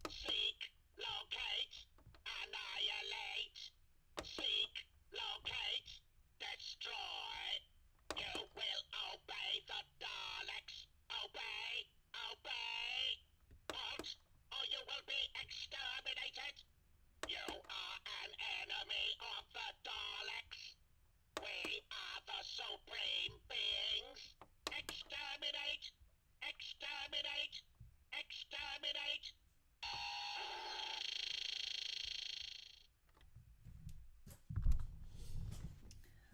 Seek, locate, annihilate. Seek, locate, destroy. You will obey the Daleks. Obey, obey. Won't, or you will be exterminated. You are an enemy of the Daleks. We are the supreme beings. Exterminate, exterminate, exterminate.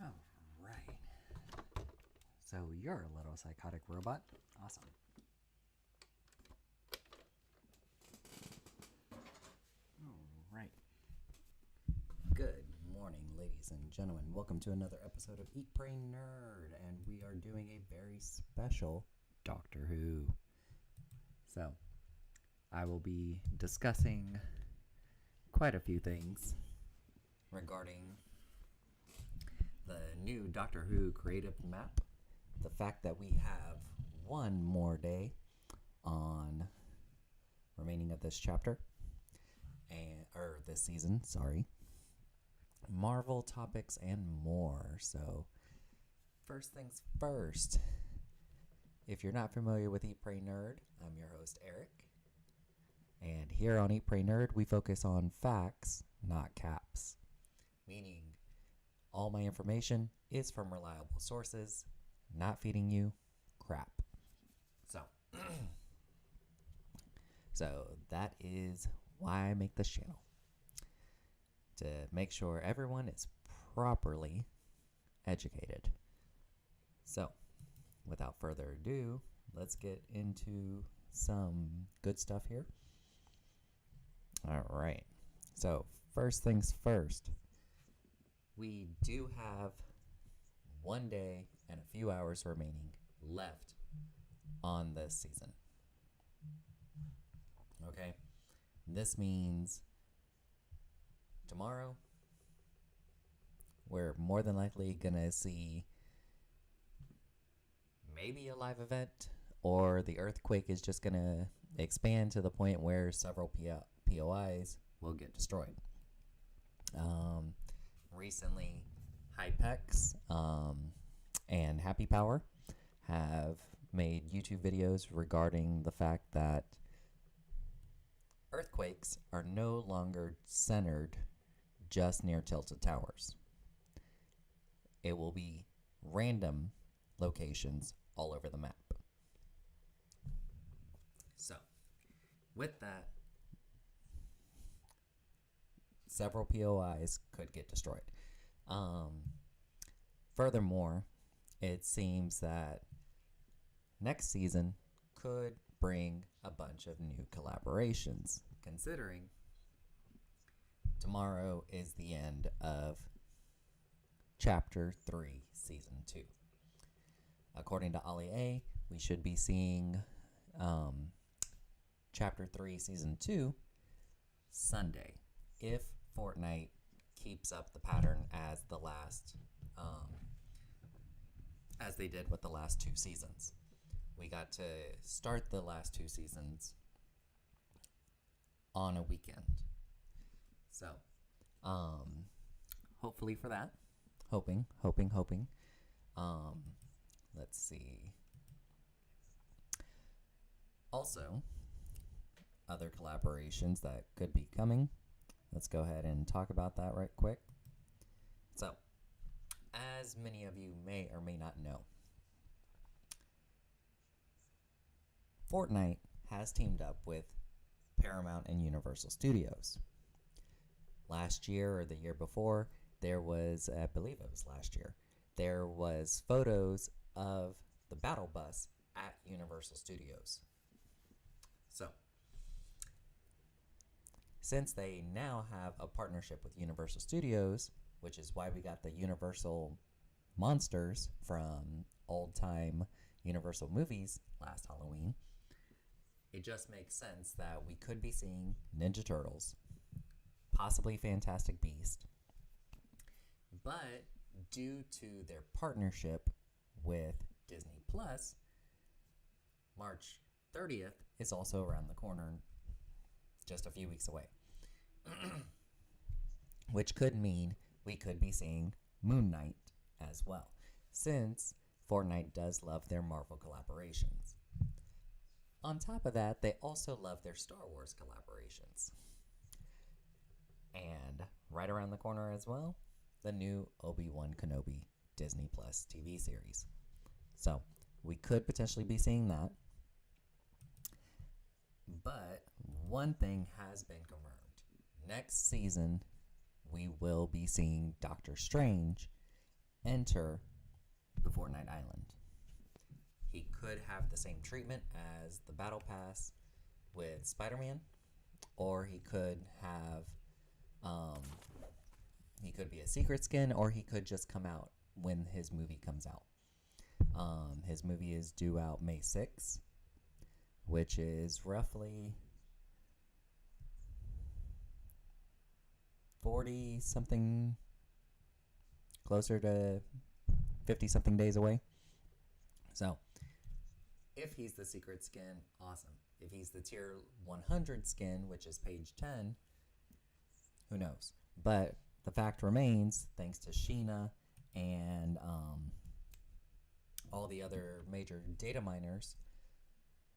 All right. So you're a little psychotic robot. Awesome. All right. Good morning, ladies and gentlemen. Welcome to another episode of Eat, Pray, Nerd. And we are doing a very special Doctor Who. So, I will be discussing quite a few things regarding the new Doctor Who creative map, the fact that we have one more day on remaining of this chapter, or this season, sorry, Marvel topics and more. So, first things first, if you're not familiar with Eat, Pray, Nerd, I'm your host, Eric. And here on Eat, Pray, Nerd, we focus on facts, not caps. Meaning, all my information is from reliable sources, not feeding you crap. So that is why I make this channel. To make sure everyone is properly educated. So, without further ado, let's get into some good stuff here. All right. So, first things first. We do have one day and a few hours remaining left on this season. Okay? This means tomorrow we're more than likely going to see maybe a live event, or the earthquake is just going to expand to the point where several POIs will get destroyed. Recently, Hypex and Happy Power have made YouTube videos regarding the fact that earthquakes are no longer centered just near tilted towers. It will be random locations all over the map. So, with that, several POIs could get destroyed. Furthermore, it seems that next season could bring a bunch of new collaborations, considering tomorrow is the end of Chapter 3, Season 2. According to Ali A, we should be seeing Chapter 3, Season 2 Sunday, if Fortnite keeps up the pattern as the last, as they did with the last two seasons. We got to start the last two seasons on a weekend. So, hopefully for that. Hoping. Let's see. Also, other collaborations that could be coming. Let's go ahead and talk about that right quick. So, as many of you may or may not know, Fortnite has teamed up with Paramount and Universal Studios. Last year or the year before, there was, I believe it was last year, there was photos of the battle bus at Universal Studios. So, since they now have a partnership with Universal Studios, which is why we got the Universal monsters from old-time Universal movies last Halloween, it just makes sense that we could be seeing Ninja Turtles, possibly Fantastic Beast. But due to their partnership with Disney Plus, March 30th is also around the corner, just a few weeks away. Which could mean we could be seeing Moon Knight as well, since Fortnite does love their Marvel collaborations. On top of that, they also love their Star Wars collaborations. And right around the corner as well, the new Obi-Wan Kenobi Disney Plus TV series. So we could potentially be seeing that. But one thing has been confirmed. Next season, we will be seeing Doctor Strange enter the Fortnite Island. He could have the same treatment as the Battle Pass with Spider-Man, or he could have, he could be a secret skin, or he could just come out when his movie comes out. His movie is due out May 6th, which is roughly 40-something, closer to 50-something days away. So, if he's the secret skin, awesome. If he's the tier 100 skin, which is page 10, who knows? But the fact remains, thanks to Sheena and all the other major data miners,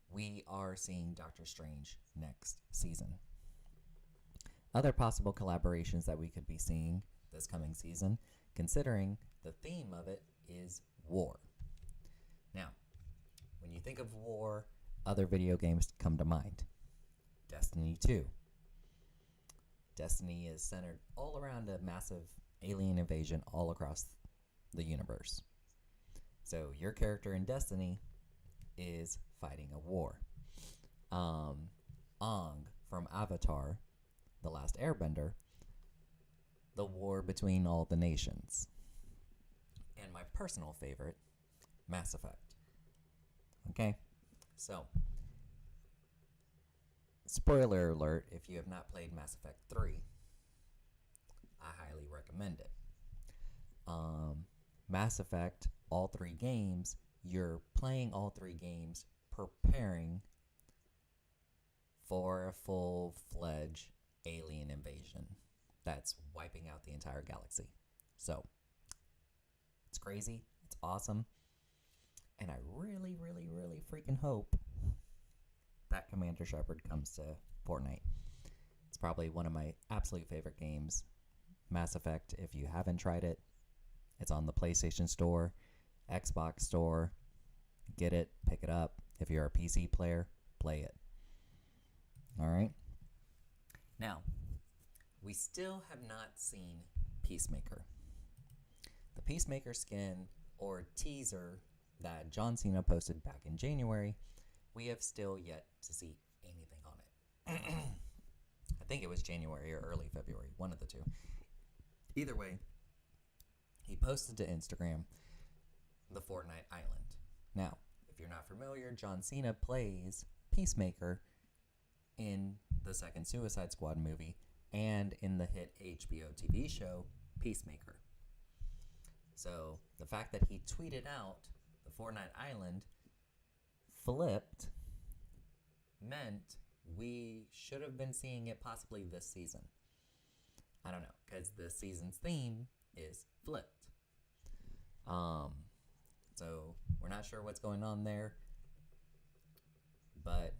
we are seeing Doctor Strange next season. Other possible collaborations that we could be seeing this coming season, considering the theme of it is war. Now, when you think of war, other video games come to mind. Destiny 2. Destiny is centered all around a massive alien invasion all across the universe. So your character in Destiny is fighting a war. Aang from Avatar, The Last Airbender, the war between all the nations. And my personal favorite, Mass Effect. Okay, so spoiler alert, if you have not played Mass Effect 3, I highly recommend it. Mass Effect, all three games, you're playing all three games preparing for a full-fledged alien invasion that's wiping out the entire galaxy. So, it's crazy, it's awesome, and I really, really, really freaking hope that Commander Shepard comes to Fortnite. It's probably one of my absolute favorite games. Mass Effect, if you haven't tried it, it's on the PlayStation Store, Xbox Store. Get it, pick it up. If you're a PC player, play it. Alright? Now, we still have not seen Peacemaker. The Peacemaker skin or teaser that John Cena posted back in January, we have still yet to see anything on it. I think it was January or early February, one of the two. Either way, he posted to Instagram the Fortnite Island. Now, if you're not familiar, John Cena plays Peacemaker in the second Suicide Squad movie and in the hit HBO TV show Peacemaker. So the fact that he tweeted out the Fortnite Island flipped meant we should have been seeing it possibly this season. I don't know, because this season's theme is flipped. So we're not sure what's going on there, but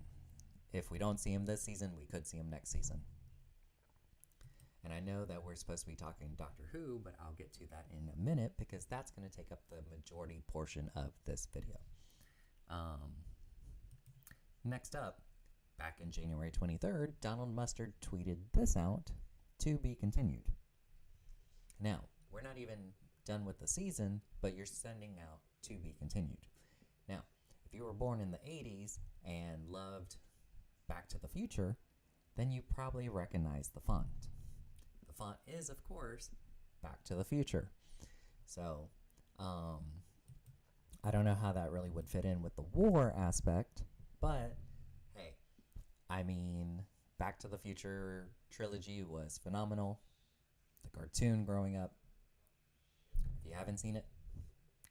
if we don't see him this season, we could see him next season. And I know that we're supposed to be talking Doctor Who, but I'll get to that in a minute because that's going to take up the majority portion of this video. Next up, back in January 23rd, Donald Mustard tweeted this out, to be continued. Now, we're not even done with the season, but you're sending out to be continued. Now, if you were born in the 80s and loved Back to the Future, then you probably recognize the font. The font is, of course, Back to the Future. So, I don't know how that really would fit in with the war aspect, but hey, I mean, Back to the Future trilogy was phenomenal. The cartoon growing up. If you haven't seen it,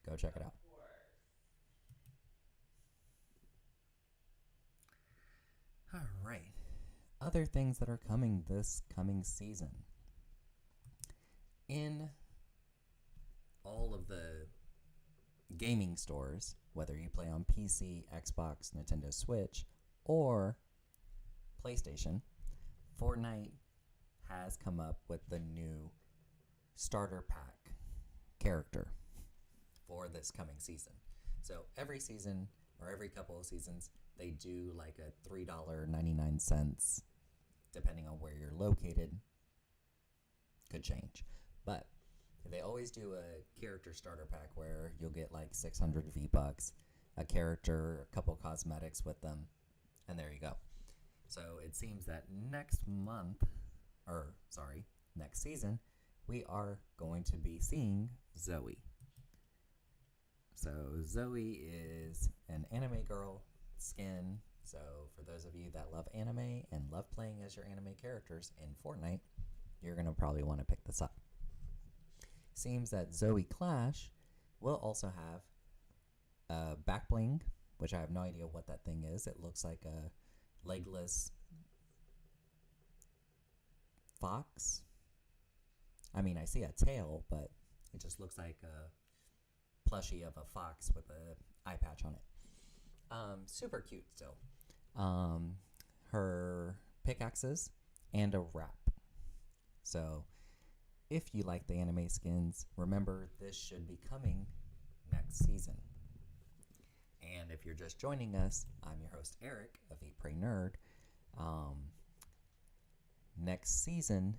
go check it out. All right. Other things that are coming this coming season. In all of the gaming stores, whether you play on PC, Xbox, Nintendo Switch, or PlayStation, Fortnite has come up with the new starter pack character for this coming season. So every season, or every couple of seasons, they do like a $3.99, depending on where you're located. Could change. But they always do a character starter pack where you'll get like 600 V-Bucks, a character, a couple cosmetics with them, and there you go. So it seems that next season, we are going to be seeing Zoe. So Zoe is an anime girl skin. So for those of you that love anime and love playing as your anime characters in Fortnite, you're going to probably want to pick this up. Seems that Zoe Clash will also have a back bling, which I have no idea what that thing is. It looks like a legless fox. I mean, I see a tail, but it just looks like a plushie of a fox with a eye patch on it. Super cute still. Her pickaxes and a wrap. So if you like the anime skins, remember this should be coming next season. And if you're just joining us, I'm your host Eric of Eat Pray Nerd. Next season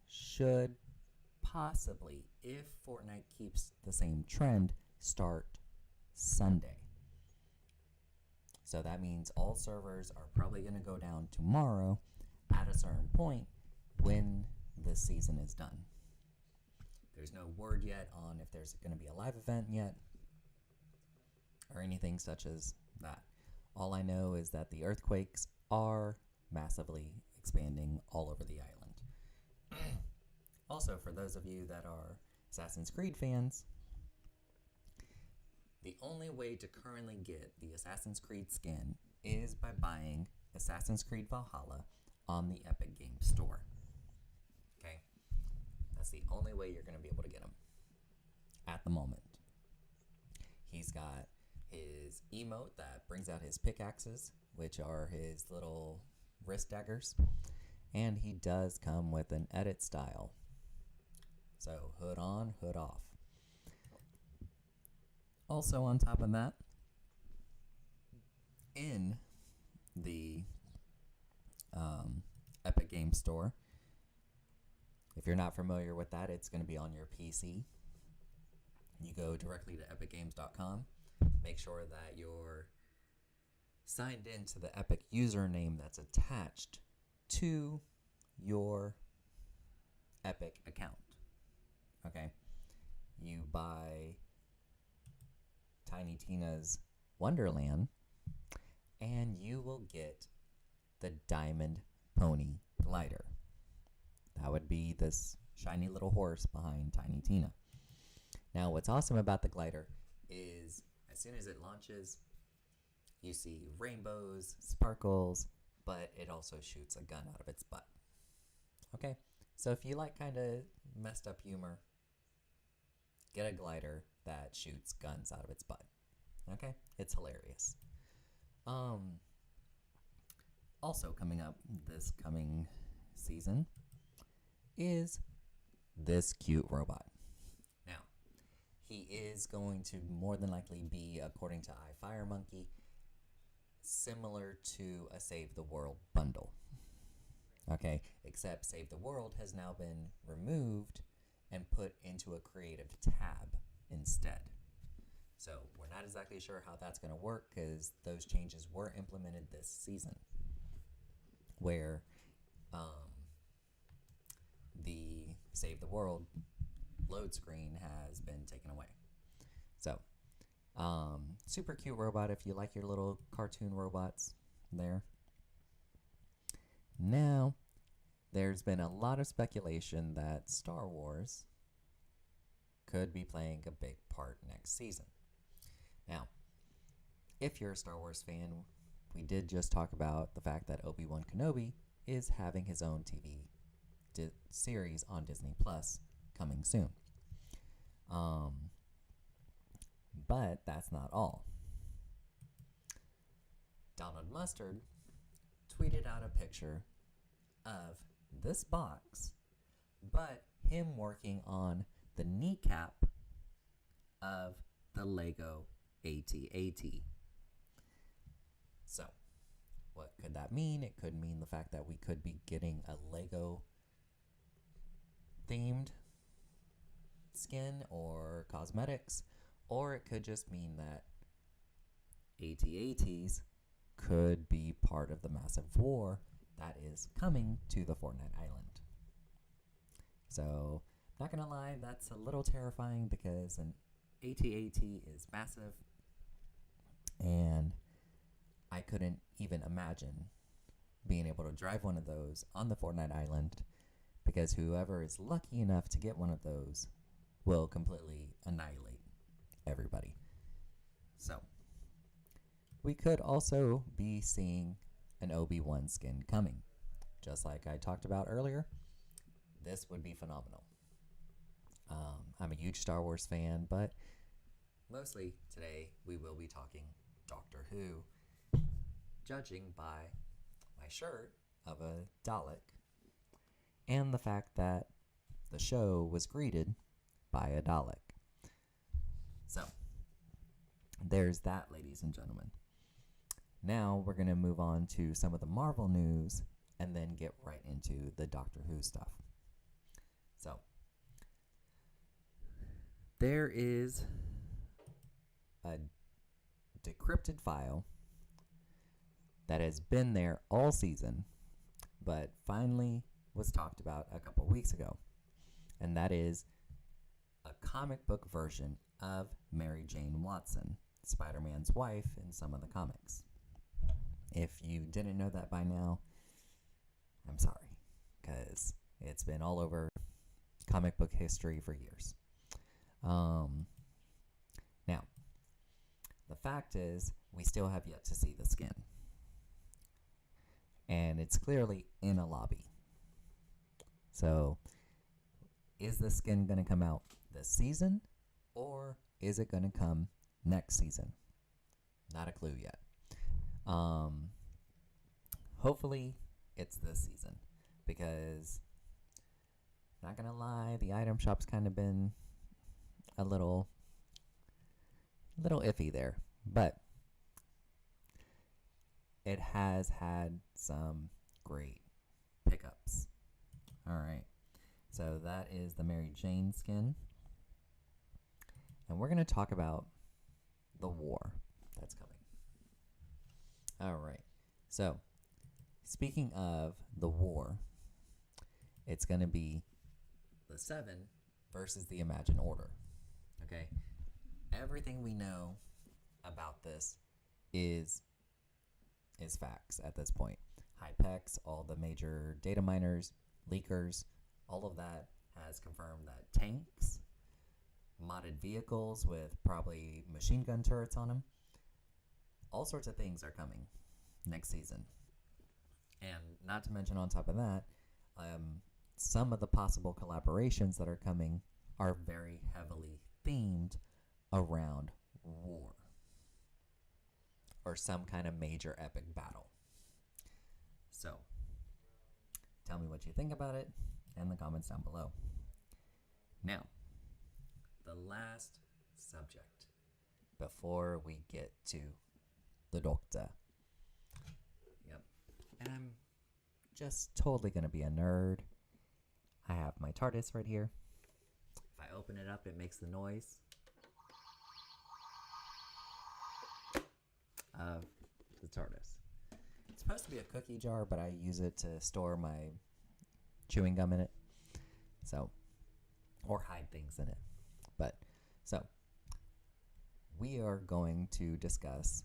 should possibly, if Fortnite keeps the same trend, start Sunday. So that means all servers are probably going to go down tomorrow at a certain point when this season is done. There's no word yet on if there's going to be a live event yet or anything such as that. All I know is that the earthquakes are massively expanding all over the island. Also, for those of you that are Assassin's Creed fans, the only way to currently get the Assassin's Creed skin is by buying Assassin's Creed Valhalla on the Epic Games Store. Okay? That's the only way you're going to be able to get them at the moment. He's got his emote that brings out his pickaxes, which are his little wrist daggers. And he does come with an edit style. So hood on, hood off. Also on top of that, in the Epic Games Store, if you're not familiar with that, it's going to be on your PC. You go directly to epicgames.com. Make sure that you're signed into the Epic username that's attached to your Epic account. Okay? You buy Tiny Tina's Wonderland, and you will get the Diamond Pony Glider. That would be this shiny little horse behind Tiny Tina. Now, what's awesome about the glider is as soon as it launches, you see rainbows, sparkles, but it also shoots a gun out of its butt. Okay? So if you like kind of messed up humor, get a glider that shoots guns out of its butt. Okay? It's hilarious. Also coming up this coming season is this cute robot. Now, he is going to more than likely be, according to iFireMonkey, similar to a Save the World bundle. Okay? Except Save the World has now been removed and put into a creative tab instead. So we're not exactly sure how that's going to work because those changes were implemented this season where the Save the World load screen has been taken away. So super cute robot if you like your little cartoon robots there. Now, there's been a lot of speculation that Star Wars could be playing a big part next season. Now, if you're a Star Wars fan, we did just talk about the fact that Obi-Wan Kenobi is having his own TV series on Disney Plus coming soon. But that's not all. Donald Mustard tweeted out a picture of this box, but him working on the kneecap of the Lego AT-AT. So, what could that mean? It could mean the fact that we could be getting a Lego themed skin or cosmetics, or it could just mean that AT-ATs could be part of the massive war that is coming to the Fortnite island. So, not gonna lie, that's a little terrifying because an AT-AT is massive, and I couldn't even imagine being able to drive one of those on the Fortnite island, because whoever is lucky enough to get one of those will completely annihilate everybody. So, we could also be seeing an Obi-Wan skin coming. Just like I talked about earlier, this would be phenomenal. I'm a huge Star Wars fan, but mostly today we will be talking Doctor Who, judging by my shirt of a Dalek and the fact that the show was greeted by a Dalek. So, there's that, ladies and gentlemen. Now we're going to move on to some of the Marvel news and then get right into the Doctor Who stuff. So, there is a decrypted file that has been there all season, but finally was talked about a couple weeks ago. And that is a comic book version of Mary Jane Watson, Spider-Man's wife in some of the comics. If you didn't know that by now, I'm sorry, because it's been all over comic book history for years. Now, the fact is, we still have yet to see the skin. And it's clearly in a lobby. So, is the skin going to come out this season, or is it going to come next season? Not a clue yet. Hopefully it's this season, because not gonna lie, the item shop's kind of been a little iffy there, but it has had some great pickups. Alright, so that is the Mary Jane skin, and we're gonna talk about the war that's coming. Alright, so speaking of the war, it's going to be the Seven versus the Imagine Order. Okay? Everything we know about this is facts at this point. Hypex, all the major data miners, leakers, all of that has confirmed that tanks, modded vehicles with probably machine gun turrets on them, all sorts of things are coming next season. And not to mention, on top of that, some of the possible collaborations that are coming are very heavily themed around war or some kind of major epic battle. So, tell me what you think about it in the comments down below. Now, the last subject before we get to the Doctor. Yep. And I'm just totally going to be a nerd. I have my TARDIS right here. If I open it up, it makes the noise of the TARDIS. It's supposed to be a cookie jar, but I use it to store my chewing gum in it. So, or hide things in it. But, so, we are going to discuss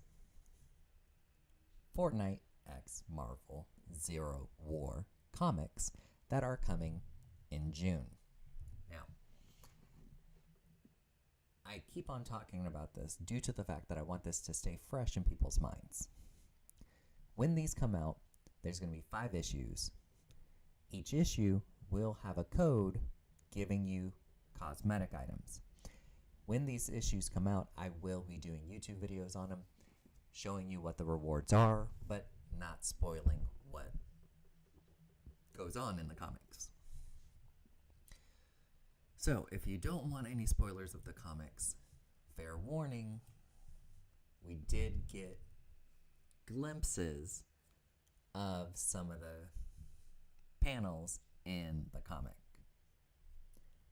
Fortnite x Marvel Zero War comics that are coming in June. Now, I keep on talking about this due to the fact that I want this to stay fresh in people's minds. When these come out, there's going to be 5 issues. Each issue will have a code giving you cosmetic items. When these issues come out, I will be doing YouTube videos on them, showing you what the rewards are, but not spoiling what goes on in the comics. So, if you don't want any spoilers of the comics, fair warning, we did get glimpses of some of the panels in the comic.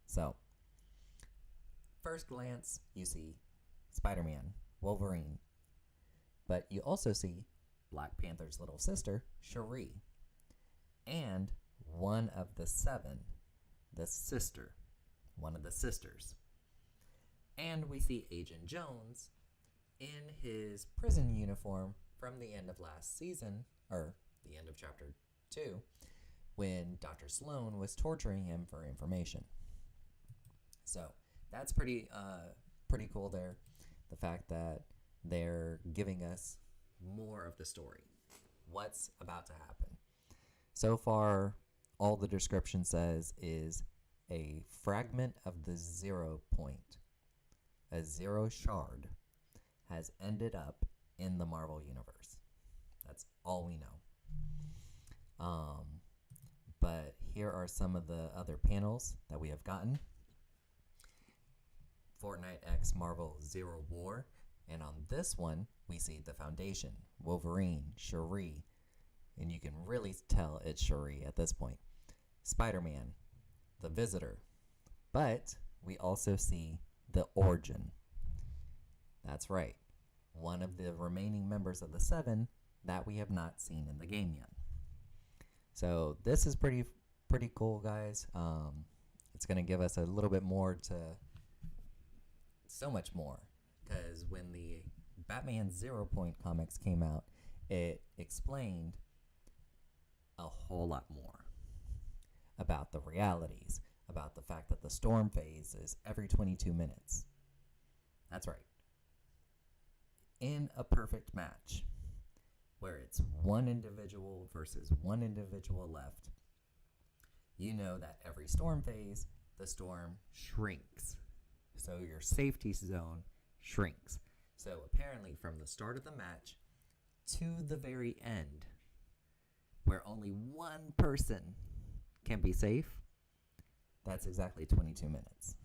So, first glance, you see Spider-Man, Wolverine, but you also see Black Panther's little sister, Shuri, and one of the 7, one of the sisters. And we see Agent Jones in his prison uniform from the end of last season, or the end of chapter 2, when Dr. Sloan was torturing him for information. So that's pretty cool there. The fact that they're giving us more of the story. What's about to happen? So far, all the description says is a fragment of the 0 point, a 0 shard, has ended up in the Marvel Universe. That's all we know. But here are some of the other panels that we have gotten. Fortnite X Marvel Zero War. And on this one, we see the Foundation, Wolverine, Shuri, and you can really tell it's Shuri at this point. Spider-Man, the Visitor. But we also see the Origin. That's right. One of the remaining members of the 7 that we have not seen in the game yet. So this is pretty cool, guys. It's going to give us a little bit more to... so much more. Because when the Batman 0 Point comics came out, it explained a whole lot more about the realities, about the fact that the storm phase is every 22 minutes. That's right. In a perfect match, where it's one individual versus one individual left, you know that every storm phase, the storm shrinks. So your safety zone shrinks. So apparently from the start of the match to the very end, where only one person can be safe, that's exactly 22 minutes.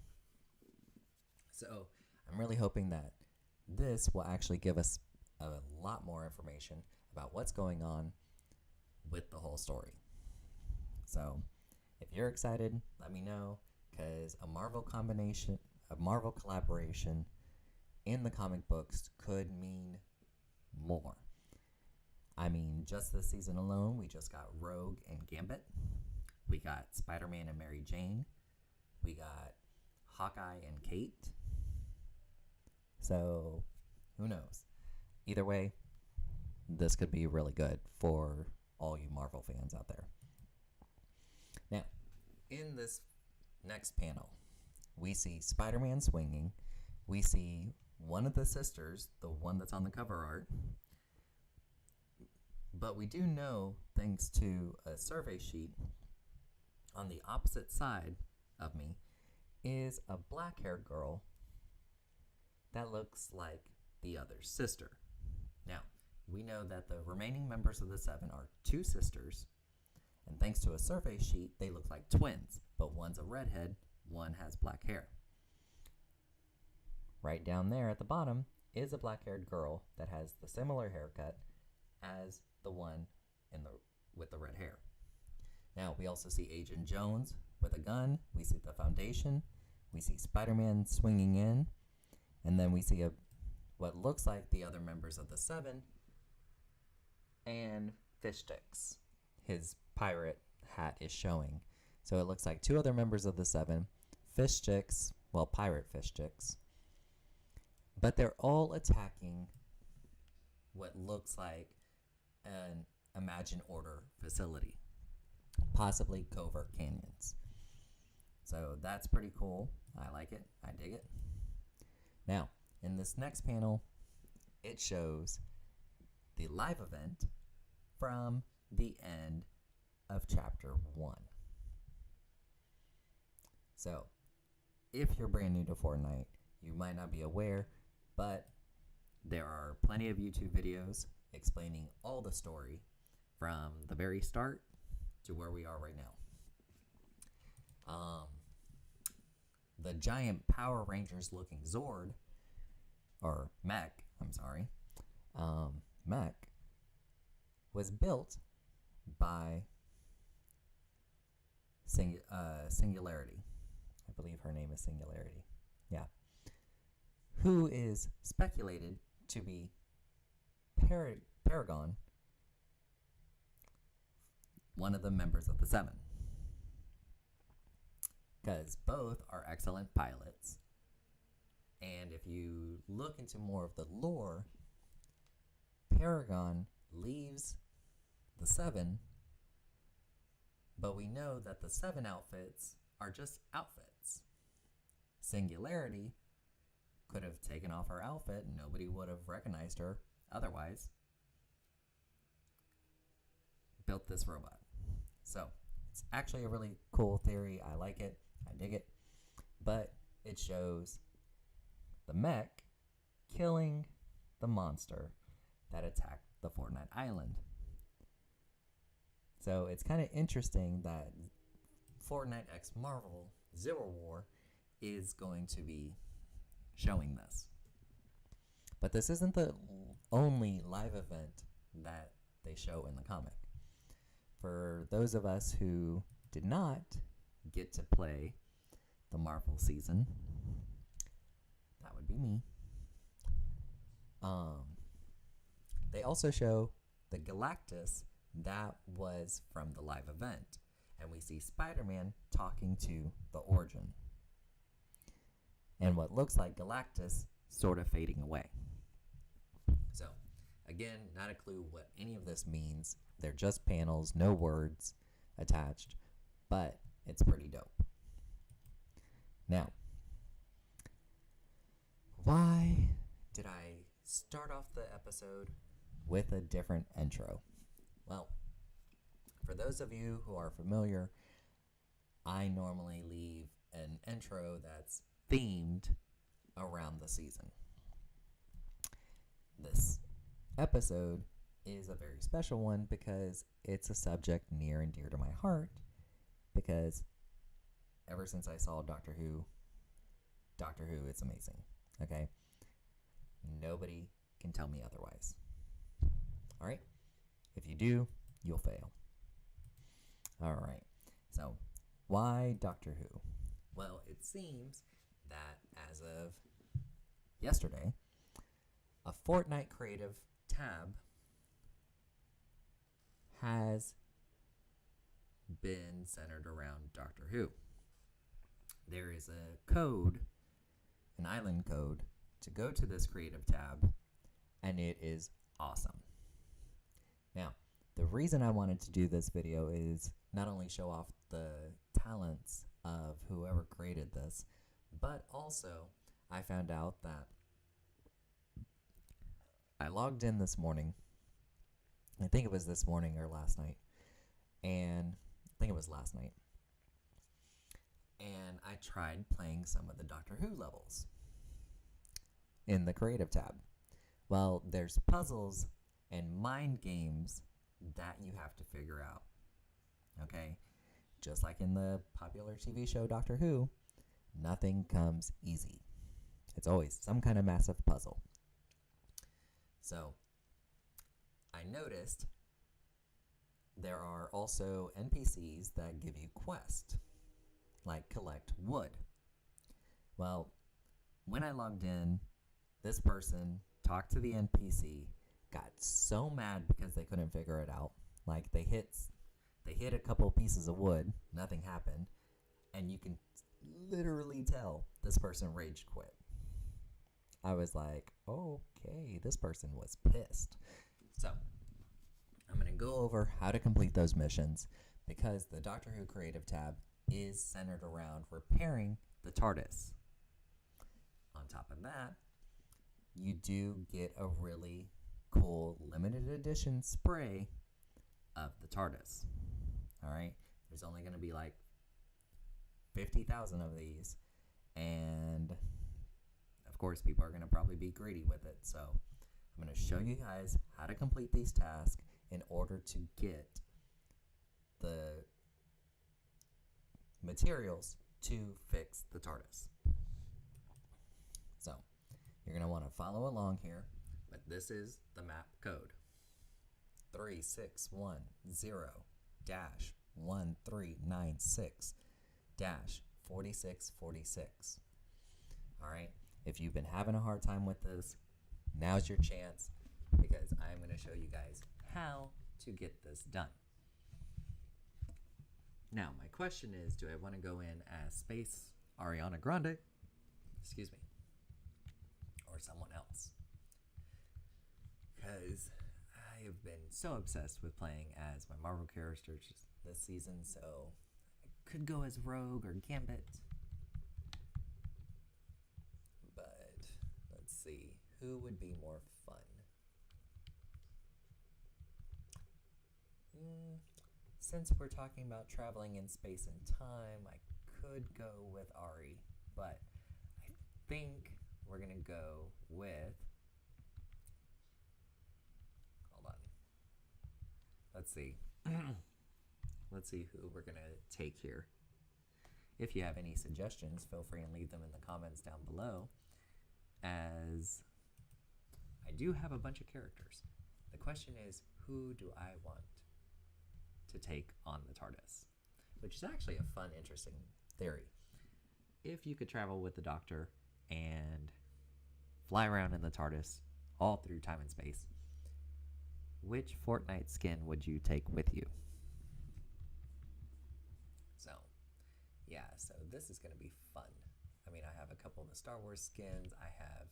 So I'm really hoping that this will actually give us a lot more information about what's going on with the whole story. So if you're excited, let me know, because a Marvel collaboration in the comic books could mean more. I mean, just this season alone, we just got Rogue and Gambit. We got Spider-Man and Mary Jane. We got Hawkeye and Kate. So, who knows? Either way, this could be really good for all you Marvel fans out there. Now, in this next panel, we see Spider-Man swinging. We see one of the sisters, the one that's on the cover art. But we do know, thanks to a survey sheet, on the opposite side of me is a black-haired girl that looks like the other sister. Now, we know that the remaining members of the 7 are 2 sisters, and thanks to a survey sheet, they look like twins, but one's a redhead, one has black hair. Right down there at the bottom is a black-haired girl that has the similar haircut as the one with the red hair. Now, we also see Agent Jones with a gun. We see the Foundation. We see Spider-Man swinging in. And then we see what looks like the other members of the 7. And Fish Sticks. His pirate hat is showing. So it looks like 2 other members of the 7. Fish Sticks, well, pirate Fish Sticks. But they're all attacking what looks like an Imagine Order facility, possibly covert canyons. So that's pretty cool. I like it. I dig it. Now, in this next panel, it shows the live event from the end of Chapter 1. So, if you're brand new to Fortnite, you might not be aware, but there are plenty of YouTube videos explaining all the story from the very start to where we are right now. The giant Power Rangers looking Zord, or mech, mech, was built by Singularity. I believe her name is Singularity. Yeah. Who is speculated to be Paragon, one of the members of the Seven. Because both are excellent pilots. And if you look into more of the lore, Paragon leaves the Seven, but we know that the Seven outfits are just outfits. Singularity could have taken off her outfit and nobody would have recognized her otherwise. Built this robot. So, it's actually a really cool theory. I like it. I dig it. But it shows the mech killing the monster that attacked the Fortnite Island. So it's kind of interesting that Fortnite x Marvel Zero War is going to be showing this. But this isn't the only live event that they show in the comic. For those of us who did not get to play the Marvel season, that would be me. They also show the Galactus that was from the live event, and we see Spider-Man talking to the Origin, and what looks like Galactus sort of fading away. So, again, not a clue what any of this means. They're just panels, no words attached, but it's pretty dope. Now, why did I start off the episode with a different intro? Well, for those of you who are familiar, I normally leave an intro that's themed around the season. This episode is a very special one because it's a subject near and dear to my heart, because ever since I saw Doctor Who, it's amazing. Okay? Nobody can tell me otherwise. Alright? If you do, you'll fail. Alright. So, why Doctor Who? Well, it seems that as of yesterday, a Fortnite creative tab has been centered around Doctor Who. There is a code, an island code, to go to this creative tab, and it is awesome. Now, the reason I wanted to do this video is not only show off the talents of whoever created this, but also I found out that I logged in this morning. I think it was this morning or last night. And I think it was last night. And I tried playing some of the Doctor Who levels in the creative tab. Well, there's puzzles and mind games that you have to figure out. Okay? Just like in the popular TV show Doctor Who, nothing comes easy. It's always some kind of massive puzzle. So, I noticed there are also NPCs that give you quests, like collect wood. Well, when I logged in, this person talked to the NPC, got so mad because they couldn't figure it out. Like they hit a couple pieces of wood, nothing happened, and you can literally tell this person rage quit. I was like, okay, this person was pissed. So, I'm going to go over how to complete those missions because the Doctor Who Creative tab is centered around repairing the TARDIS. On top of that, you do get a really cool limited edition spray of the TARDIS. Alright, there's only going to be like 50,000 of these, and of course people are going to probably be greedy with it, so I'm going to show you guys how to complete these tasks in order to get the materials to fix the TARDIS. So, you're going to want to follow along here, but this is the map code. 3610-1396-4646. Alright, if you've been having a hard time with this, now's your chance because I'm going to show you guys how to get this done. Now, my question is, do I want to go in as Space Ariana Grande, excuse me, or someone else? Because I have been so obsessed with playing as my Marvel characters this season, so I could go as Rogue or Gambit. But let's see, who would be more fun? Since we're talking about traveling in space and time, I could go with Ari, but I think we're going to go with... Hold on. Let's see. Let's see who we're going to take here. If you have any suggestions, feel free and leave them in the comments down below, as I do have a bunch of characters. The question is, who do I want to take on the TARDIS? Which is actually a fun, interesting theory. If you could travel with the Doctor and fly around in the TARDIS all through time and space, which Fortnite skin would you take with you? So, yeah, so this is going to be fun. I mean, I have a couple of the Star Wars skins. I have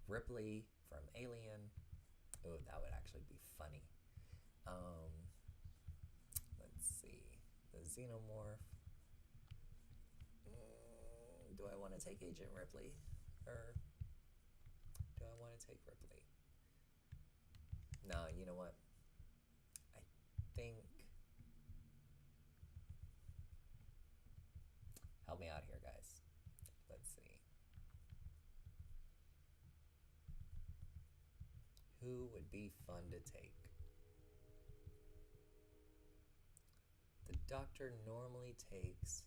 Ripley from Alien. Oh, that would actually be funny. Let's see. The Xenomorph. Do I want to take Agent Ripley? Or do I want to take Ripley? No, you know what? I think... Help me out here, guys. Let's see. Who would be fun to take? The Doctor normally takes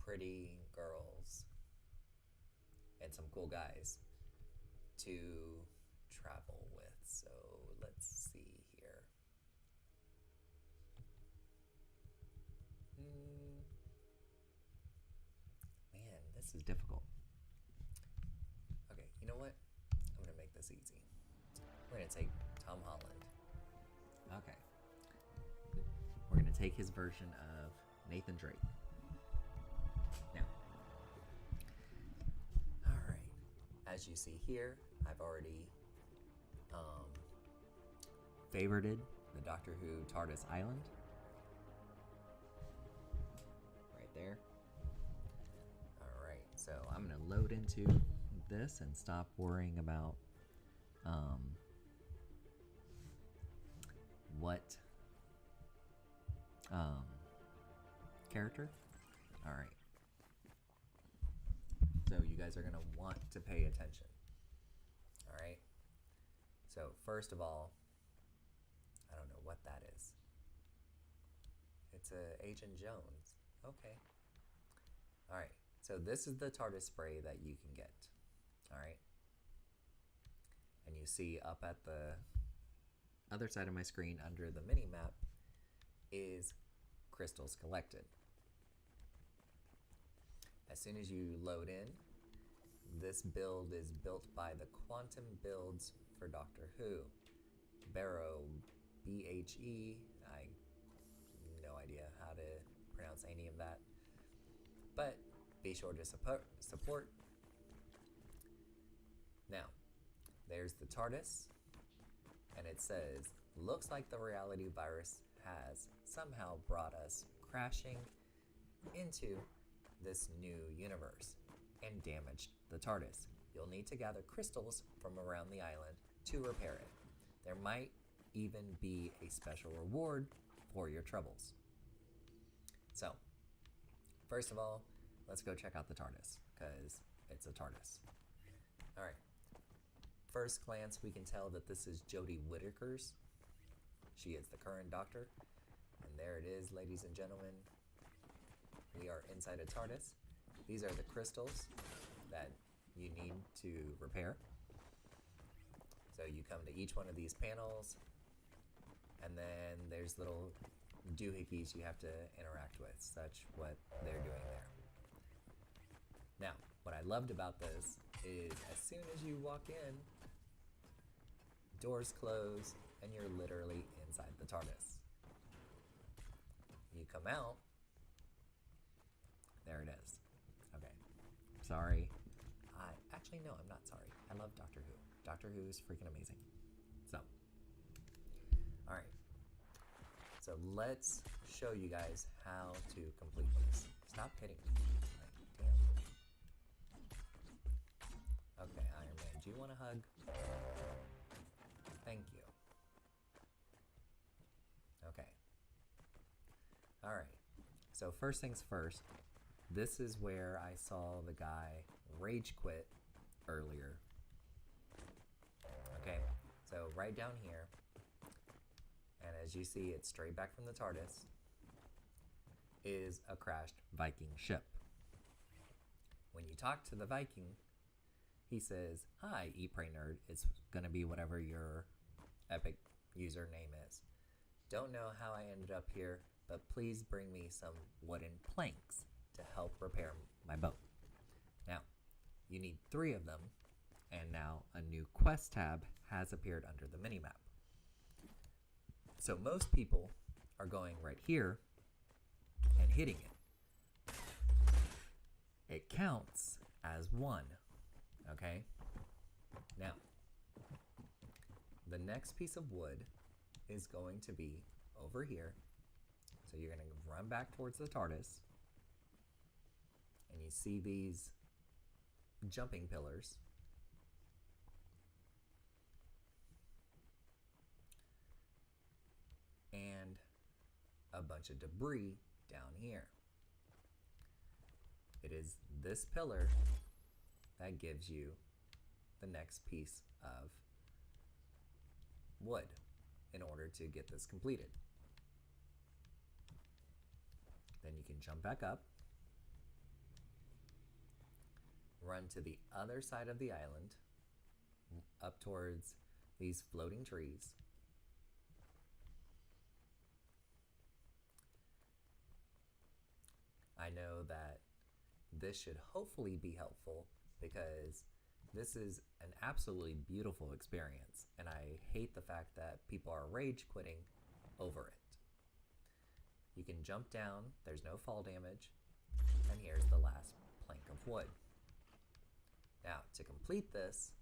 pretty girls and some cool guys to travel with. So let's see here. Man, this is difficult. Okay, you know what? I'm gonna make this easy. We're gonna take Tom Holland. Okay. We're gonna take his version of Nathan Drake. Now, alright. As you see here, I've already favorited the Doctor Who TARDIS Island. Right there. Alright, so I'm going to load into this and stop worrying about what character. Alright. So you guys are going to want to pay attention. Alright. So first of all, I don't know what that is. It's Agent Jones. Okay. Alright. So this is the TARDIS spray that you can get. Alright. And you see up at the other side of my screen under the mini map is crystals collected. As soon as you load in, this build is built by the Quantum Builds for Doctor Who. Barrow, B-H-E, I have no idea how to pronounce any of that. But be sure to support. Now, there's the TARDIS, and it says, looks like the reality virus has somehow brought us crashing into this new universe and damaged the TARDIS. You'll need to gather crystals from around the island to repair it. There might even be a special reward for your troubles. So, first of all, let's go check out the TARDIS, because it's a TARDIS. Alright. First glance, we can tell that this is Jodie Whittaker's. She is the current Doctor. And there it is, ladies and gentlemen. We are inside a TARDIS. These are the crystals that you need to repair. So you come to each one of these panels, and then there's little doohickeys you have to interact with, such what they're doing there. Now, what I loved about this is as soon as you walk in, doors close, and you're literally inside the TARDIS. You come out, there it is. Okay, sorry. Actually, no, I'm not sorry. I love Doctor Who. Doctor Who is freaking amazing. So, alright. So let's show you guys how to complete this. Stop hitting me. Like, damn. Okay, Iron Man, do you want a hug? Thank you. Okay. Alright. So first things first, this is where I saw the guy rage quit earlier. Okay, so right down here, and as you see, it's straight back from the TARDIS, is a crashed Viking ship. When you talk to the Viking, he says, "Hi, Eat Pray Nerd. It's gonna be whatever your epic username is. Don't know how I ended up here, but please bring me some wooden planks to help repair my boat." Now, you need 3 of them, and now a new quest tab has appeared under the minimap. So most people are going right here and hitting it. It counts as 1, okay? Now, the next piece of wood is going to be over here. So you're going to run back towards the TARDIS, and you see these jumping pillars. And a bunch of debris down here. It is this pillar that gives you the next piece of wood in order to get this completed. Then you can jump back up, run to the other side of the island, up towards these floating trees. I know that this should hopefully be helpful because this is an absolutely beautiful experience, and I hate the fact that people are rage quitting over it. You can jump down, there's no fall damage, and here's the last plank of wood. Now, to complete this,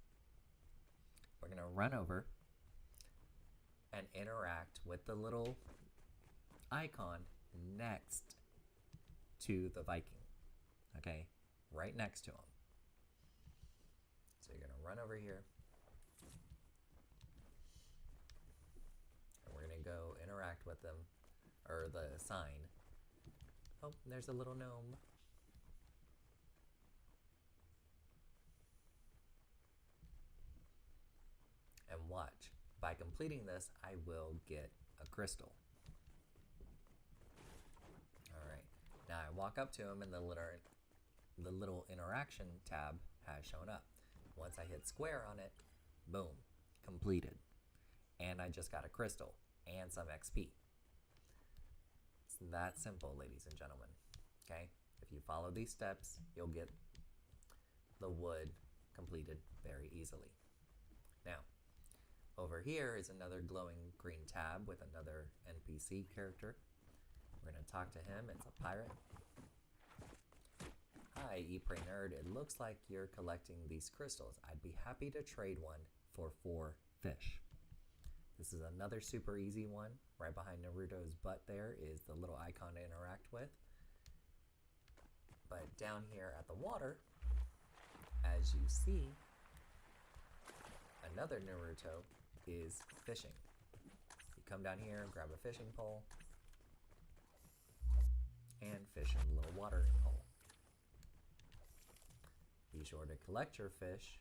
we're going to run over and interact with the little icon next to the Viking, okay? Right next to him. So you're going to run over here, and we're going to go interact with them, or the sign. Oh, there's a little gnome. And watch, by completing this, I will get a crystal. Alright, now I walk up to him and the little interaction tab has shown up. Once I hit square on it, boom, completed. And I just got a crystal and some XP. It's that simple, ladies and gentlemen. Okay, if you follow these steps, you'll get the wood completed very easily. Now, over here is another glowing green tab with another NPC character. We're going to talk to him. It's a pirate. Hi, Eat Pray Nerd. It looks like you're collecting these crystals. I'd be happy to trade one for 4 fish. This is another super easy one. Right behind Naruto's butt there is the little icon to interact with. But down here at the water, as you see, another Naruto is fishing. You come down here, grab a fishing pole, and fish in the little watering hole. Be sure to collect your fish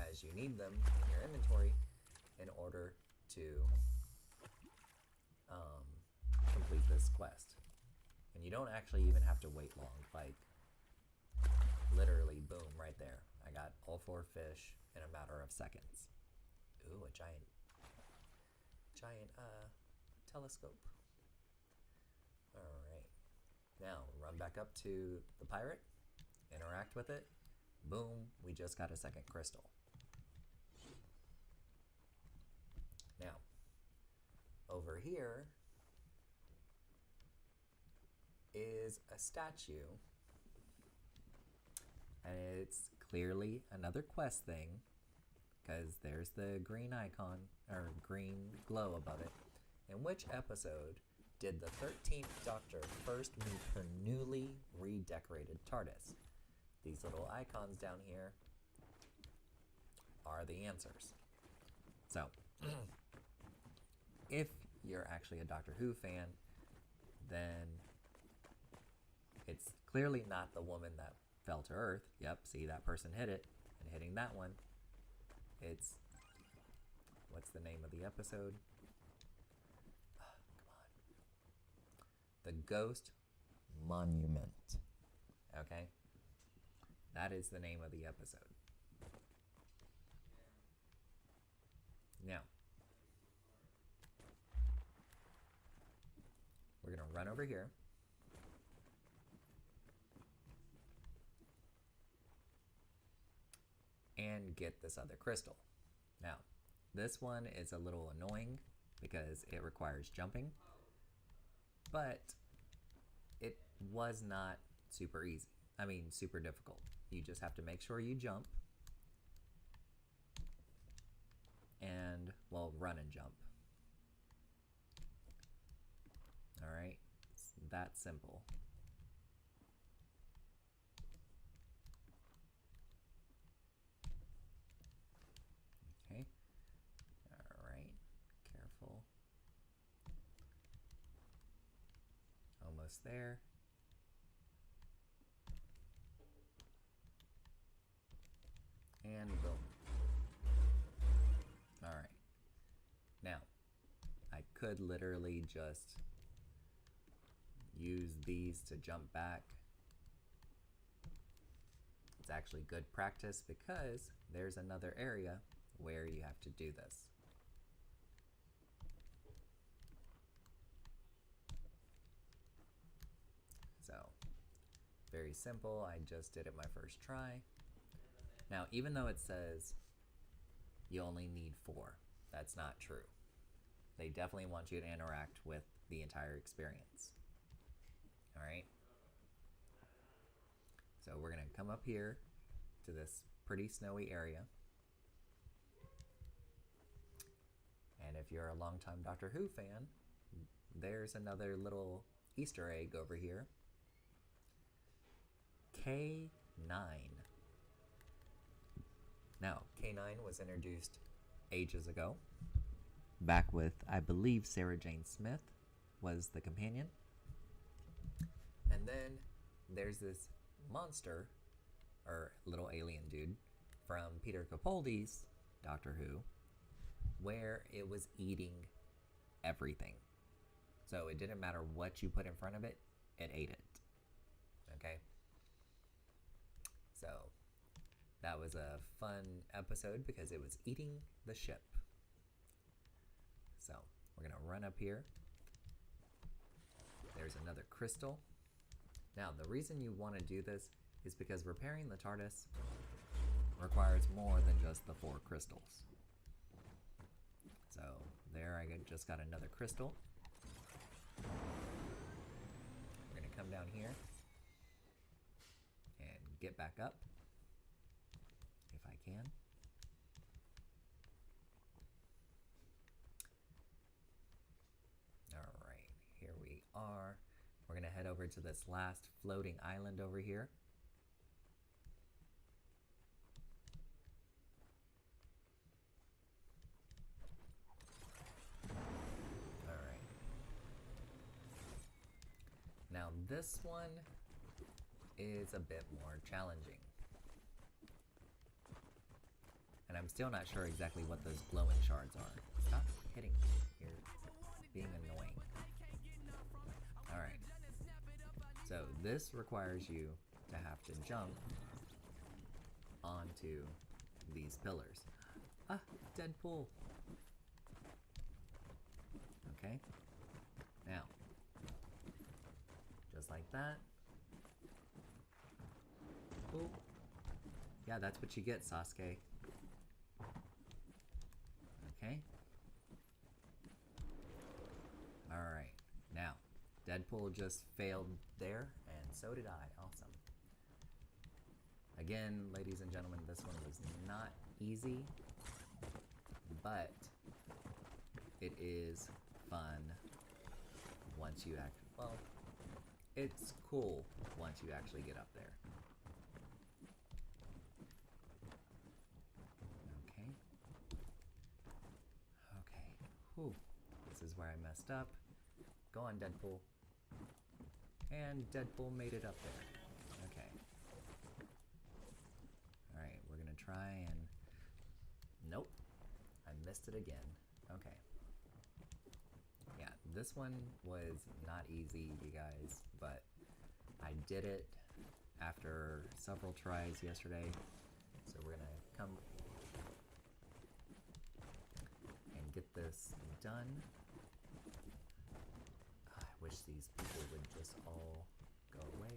as you need them in your inventory in order to complete this quest. And you don't actually even have to wait long, like literally boom, right there. I got all 4 fish in a matter of seconds. Ooh, a giant telescope. Alright. Now, run back up to the pirate, interact with it. Boom, we just got a second crystal. Now, over here is a statue, and it's clearly another quest thing, because there's the green icon, or green glow above it. In which episode did the 13th Doctor first meet her newly redecorated TARDIS? These little icons down here are the answers. So, if you're actually a Doctor Who fan, then it's clearly not the woman that fell to Earth. Yep, see, that person hit it, and hitting that one, it's, what's the name of the episode? Come on. The Ghost Monument. Okay? That is the name of the episode. Now, we're going to run over here. And get this other crystal. Now, this one is a little annoying because it requires jumping, but it was not super easy. I mean, super difficult. You just have to make sure you jump and, well, run and jump. All right, it's that simple. Okay, all right, careful. Almost there. And boom. All right. Now, I could literally just use these to jump back. It's actually good practice because there's another area where you have to do this. So, very simple. I just did it my first try. Now, even though it says you only need 4, that's not true. They definitely want you to interact with the entire experience. All right? So we're going to come up here to this pretty snowy area. And if you're a longtime Doctor Who fan, there's another little Easter egg over here. K9. Now, K9 was introduced ages ago, back with, I believe, Sarah Jane Smith was the companion. And then there's this monster, or little alien dude, from Peter Capaldi's Doctor Who, where it was eating everything. So it didn't matter what you put in front of it, it ate it. Okay? So that was a fun episode because it was eating the ship. So we're going to run up here. There's another crystal. Now, the reason you want to do this is because repairing the TARDIS requires more than just the 4 crystals. So there, I just got another crystal. We're going to come down here and get back up. If I can. going to head over to this last floating island over here. Alright. Now this one is a bit more challenging. And I'm still not sure exactly what those glowing shards are. Stop hitting me. You're being annoying. Alright. So this requires you to have to jump onto these pillars. Ah, Deadpool. Okay. Now, just like that. Oh. Yeah, that's what you get, Sasuke. Okay. Alright. Now, Deadpool just failed there, and so did I. Awesome. Again, ladies and gentlemen, this one was not easy, but it is fun once you well, it's cool once you actually get up there. Okay. Okay. Whew. This is where I messed up. Go on, Deadpool. And Deadpool made it up there. Okay. Alright, we're gonna try and... Nope. I missed it again. Okay. Yeah, this one was not easy, you guys, but I did it after several tries yesterday. So we're gonna come and get this done. I wish these people would just all go away.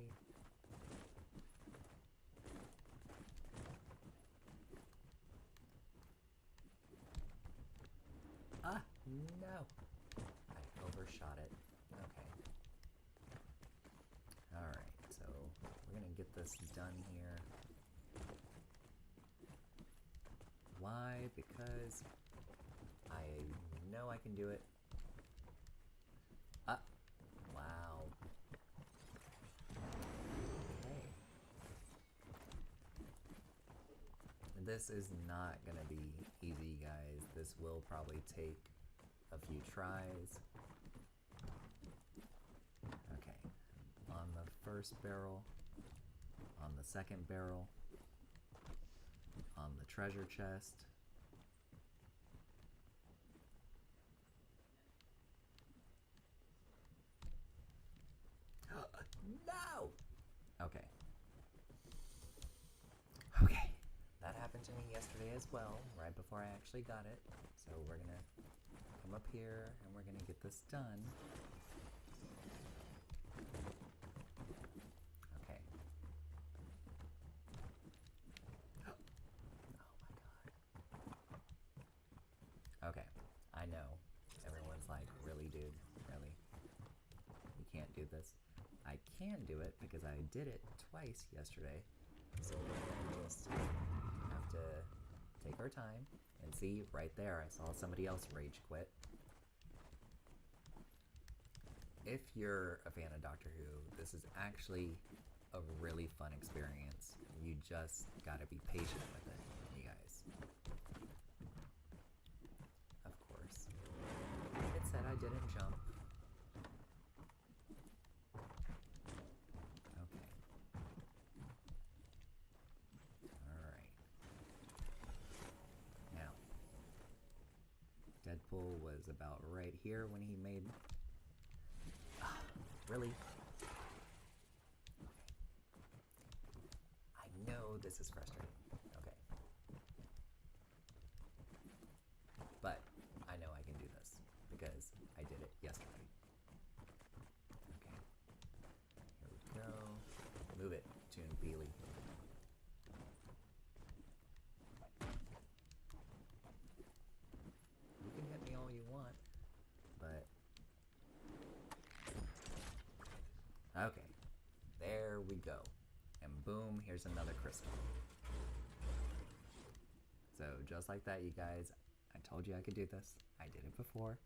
Ah, no! I overshot it. Okay. Alright, so we're gonna get this done here. Why? Because I know I can do it. Ah! Wow. Okay. This is not gonna be easy, guys. This will probably take a few tries. Okay. On the first barrel, on the second barrel, on the treasure chest. No! Okay. Okay. That happened to me yesterday as well, right before I actually got it. So we're gonna come up here and we're gonna get this done. Okay. Oh my god. Okay. I know. Everyone's like, really, dude? Really? You can't do this. I can do it because I did it twice yesterday. So we're gonna just have to take our time and see right there. I saw somebody else rage quit. If you're a fan of Doctor Who, this is actually a really fun experience. You just gotta be patient with it, you guys. Of course. It said I didn't jump. Okay. Alright. Now, Deadpool was about right here when he made... Really? Okay. I know this is frustrating. Okay. But I know I can do this because I did it yesterday. Okay. Here we go. Move it, Toon Beely. You can hit me all you want, but... Okay, there we go. And boom, here's another crystal. So just like that, you guys, I told you I could do this. I did it before.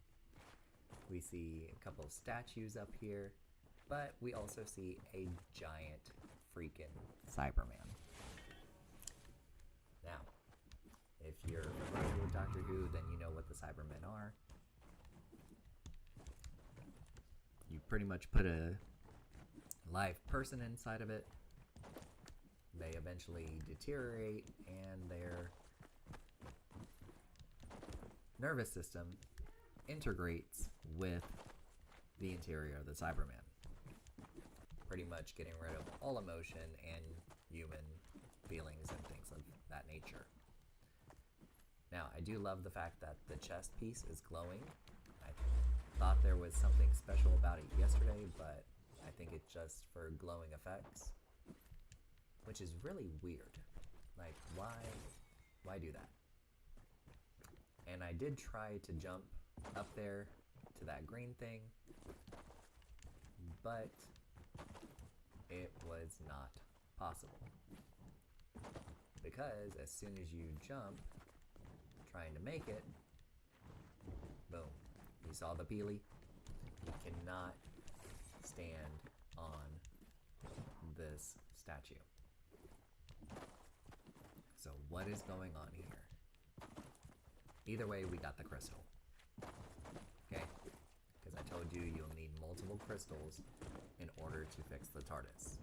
We see a couple of statues up here. But we also see a giant freaking Cyberman. Now, if you're familiar with Doctor Who, then you know what the Cybermen are. You pretty much put a live person inside of it. They eventually deteriorate, and their nervous system integrates with the interior of the Cyberman, pretty much getting rid of all emotion and human feelings and things of that nature. Now, I do love the fact that the chest piece is glowing. I thought there was something special about it yesterday, but I think it's just for glowing effects, which is really weird. Like, why do that? And I did try to jump up there to that green thing, but it was not possible. Because as soon as you jump, trying to make it, boom. You saw the peely? You cannot stand on this statue. So what is going on here? Either way, we got the crystal. Okay? Because I told you you'll need multiple crystals in order to fix the TARDIS.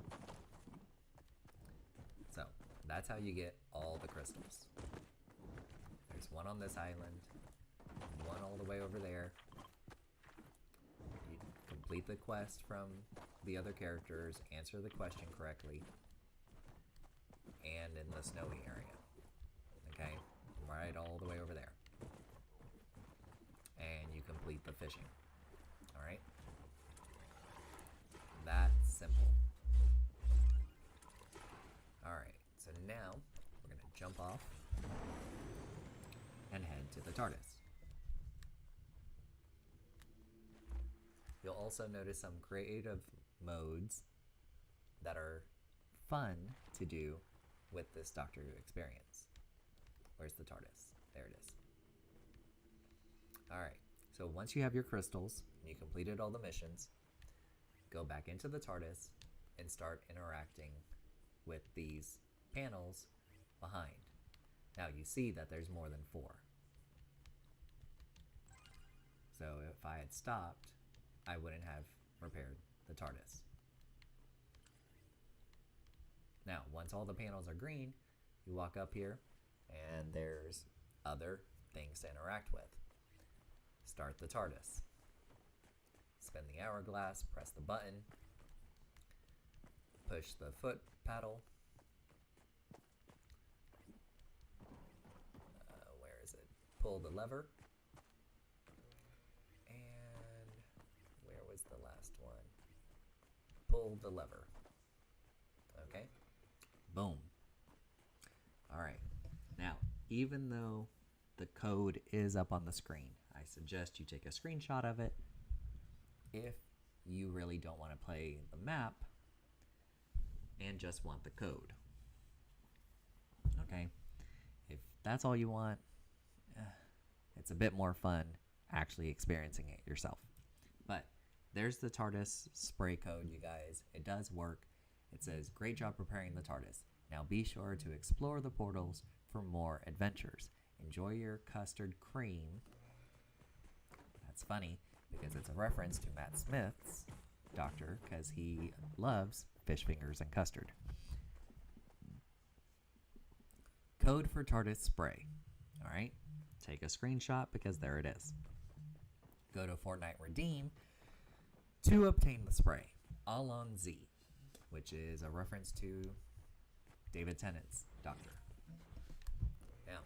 So, that's how you get all the crystals. There's one on this island, one all the way over there. You complete the quest from the other characters, answer the question correctly, and in the snowy area. Okay? Right all the way over there. And you complete the fishing. Alright? That's simple. Alright, so now we're going to jump off and head to the TARDIS. You'll also notice some creative modes that are fun to do with this Doctor Who experience. Where's the TARDIS? There it is. Alright, so once you have your crystals and you completed all the missions, go back into the TARDIS and start interacting with these panels behind. Now you see that there's more than 4. So if I had stopped, I wouldn't have repaired the TARDIS. Now, once all the panels are green, you walk up here and there's other things to interact with. Start the TARDIS. Spin the hourglass, press the button, push the foot paddle. Where is it? Pull the lever. And where was the last one? Pull the lever. Okay. Boom. Alright. Now, even though the code is up on the screen, I suggest you take a screenshot of it if you really don't want to play the map and just want the code. Okay? If that's all you want, it's a bit more fun actually experiencing it yourself. But there's the TARDIS spray code, you guys. It does work. It says, "Great job preparing the TARDIS. Now be sure to explore the portals for more adventures. Enjoy your custard cream." That's funny because it's a reference to Matt Smith's Doctor because he loves fish fingers and custard. Code for TARDIS spray. Alright, take a screenshot because there it is. Go to Fortnite Redeem to obtain the spray. Alon Z, which is a reference to David Tennant's Doctor. Now,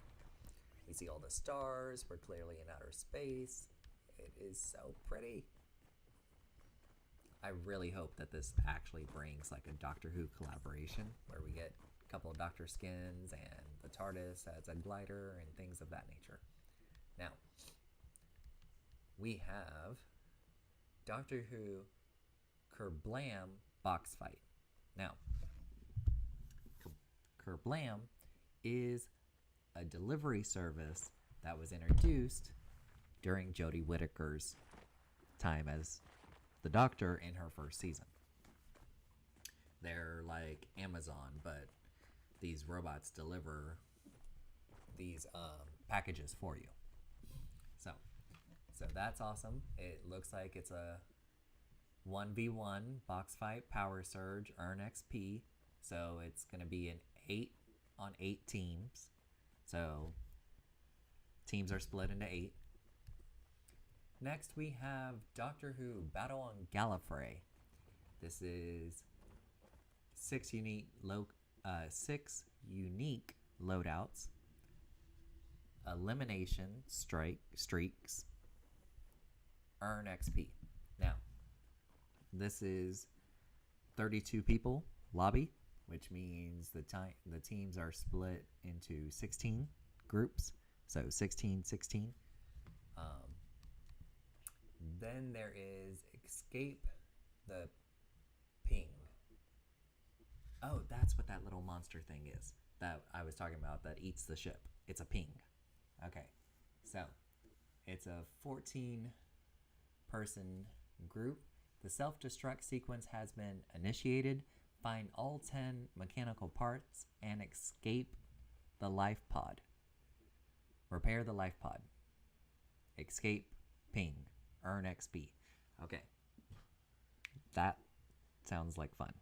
we see all the stars. We're clearly in outer space. It is so pretty. I really hope that this actually brings like a Doctor Who collaboration where we get a couple of Doctor skins and the TARDIS as a glider and things of that nature. Now, we have Doctor Who Kerblam box fight. Now, Kerblam is a delivery service that was introduced during Jodie Whittaker's time as the Doctor in her first season. They're like Amazon, but these robots deliver these packages for you. So that's awesome. It looks like it's a 1v1 box fight, power surge, earn XP. So it's going to be an 8 on 8 teams. So teams are split into 8. Next we have Doctor Who Battle on Gallifrey. This is 6 unique loadouts, elimination streaks, earn XP. Now, this is 32 people lobby, which means the teams are split into 16 groups, so 16. Then there is escape the ping. Oh, that's what that little monster thing is that I was talking about that eats the ship. It's a ping. Okay, so it's a 14-person group. The self-destruct sequence has been initiated. Find all 10 mechanical parts and escape the life pod. Repair the life pod. Escape ping. Earn XP. Okay. That sounds like fun.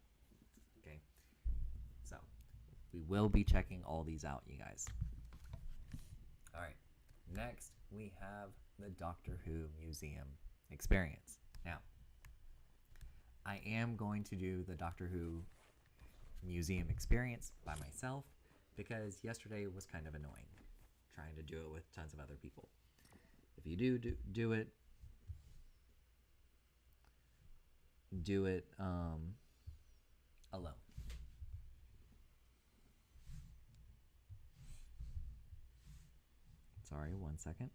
Okay. So, we will be checking all these out, you guys. Alright. Next, we have the Doctor Who Museum experience. Now, I am going to do the Doctor Who Museum experience by myself because yesterday was kind of annoying trying to do it with tons of other people. If you do it, do it alone. Sorry, 1 second.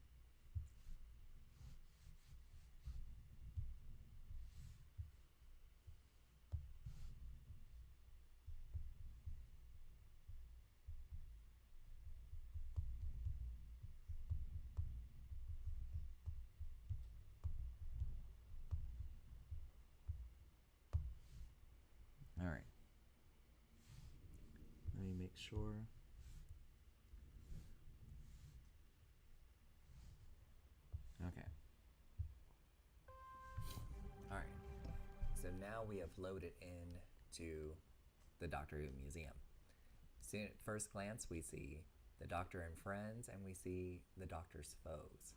All right. Let me make sure. Okay. All right. So now we have loaded into the Doctor Who Museum. So at first glance, we see the Doctor and friends, and we see the Doctor's foes.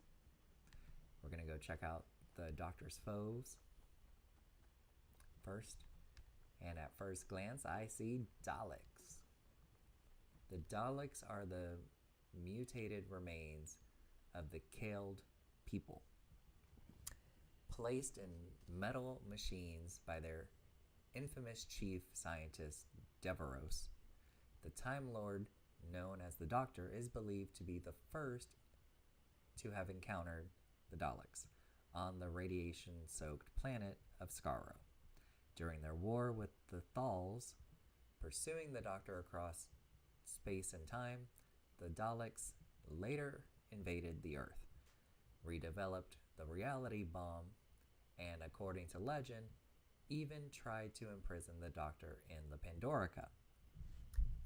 We're going to go check out the Doctor's foes first. And at first glance, I see Daleks. The Daleks are the mutated remains of the Kaled people, placed in metal machines by their infamous chief scientist, Deveros. The Time Lord, known as the Doctor, is believed to be the first to have encountered the Daleks on the radiation-soaked planet of Skaro. During their war with the Thals, pursuing the Doctor across space and time, the Daleks later invaded the Earth, redeveloped the reality bomb, and according to legend, even tried to imprison the Doctor in the Pandora Cup.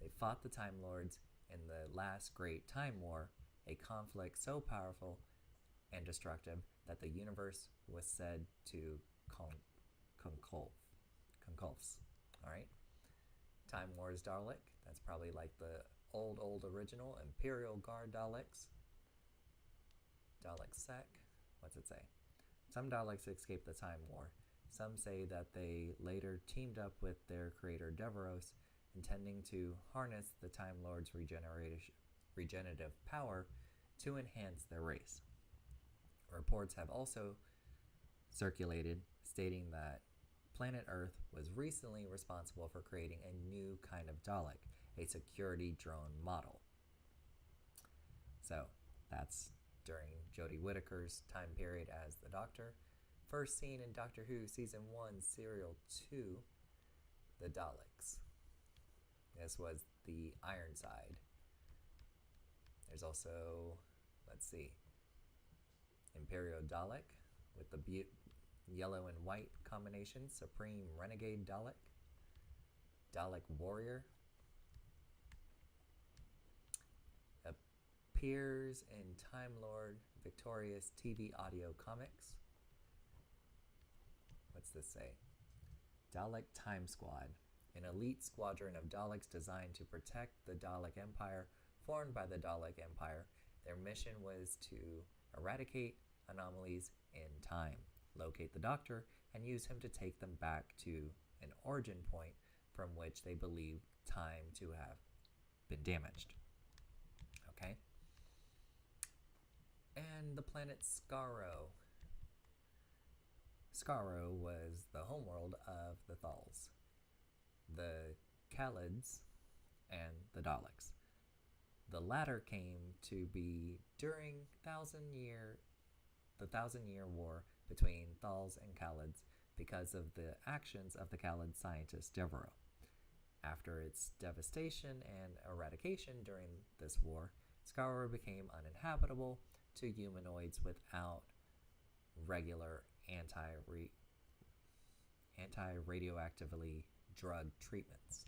They fought the Time Lords in the last Great Time War, a conflict so powerful and destructive that the universe was said to convulse. Alright? Time Wars Dalek, that's probably like the old original Imperial Guard Daleks. Dalek Sec, what's it say? Some Daleks escaped the Time War. Some say that they later teamed up with their creator Deveros, intending to harness the Time Lord's regenerative power to enhance their race. Reports have also circulated stating that planet Earth was recently responsible for creating a new kind of Dalek, a security drone model. So that's during Jodie Whittaker's time period as the Doctor. First seen in Doctor Who Season 1, Serial 2, the Daleks. This was the Ironside. There's also, let's see, Imperial Dalek with the Yellow and white combination, Supreme Renegade Dalek. Dalek Warrior. Appears in Time Lord Victorious TV audio comics. What's this say? Dalek Time Squad. An elite squadron of Daleks designed to protect the Dalek Empire, formed by the Dalek Empire. Their mission was to eradicate anomalies in time, locate the Doctor, and use him to take them back to an origin point from which they believe time to have been damaged. Okay? And the planet Skaro. Skaro was the homeworld of the Thals, the Khalids, and the Daleks. The latter came to be during the Thousand Year War between Thals and Khalids because of the actions of the Khalid scientist Devereaux. After its devastation and eradication during this war, Skaro became uninhabitable to humanoids without regular anti-radioactively drug treatments.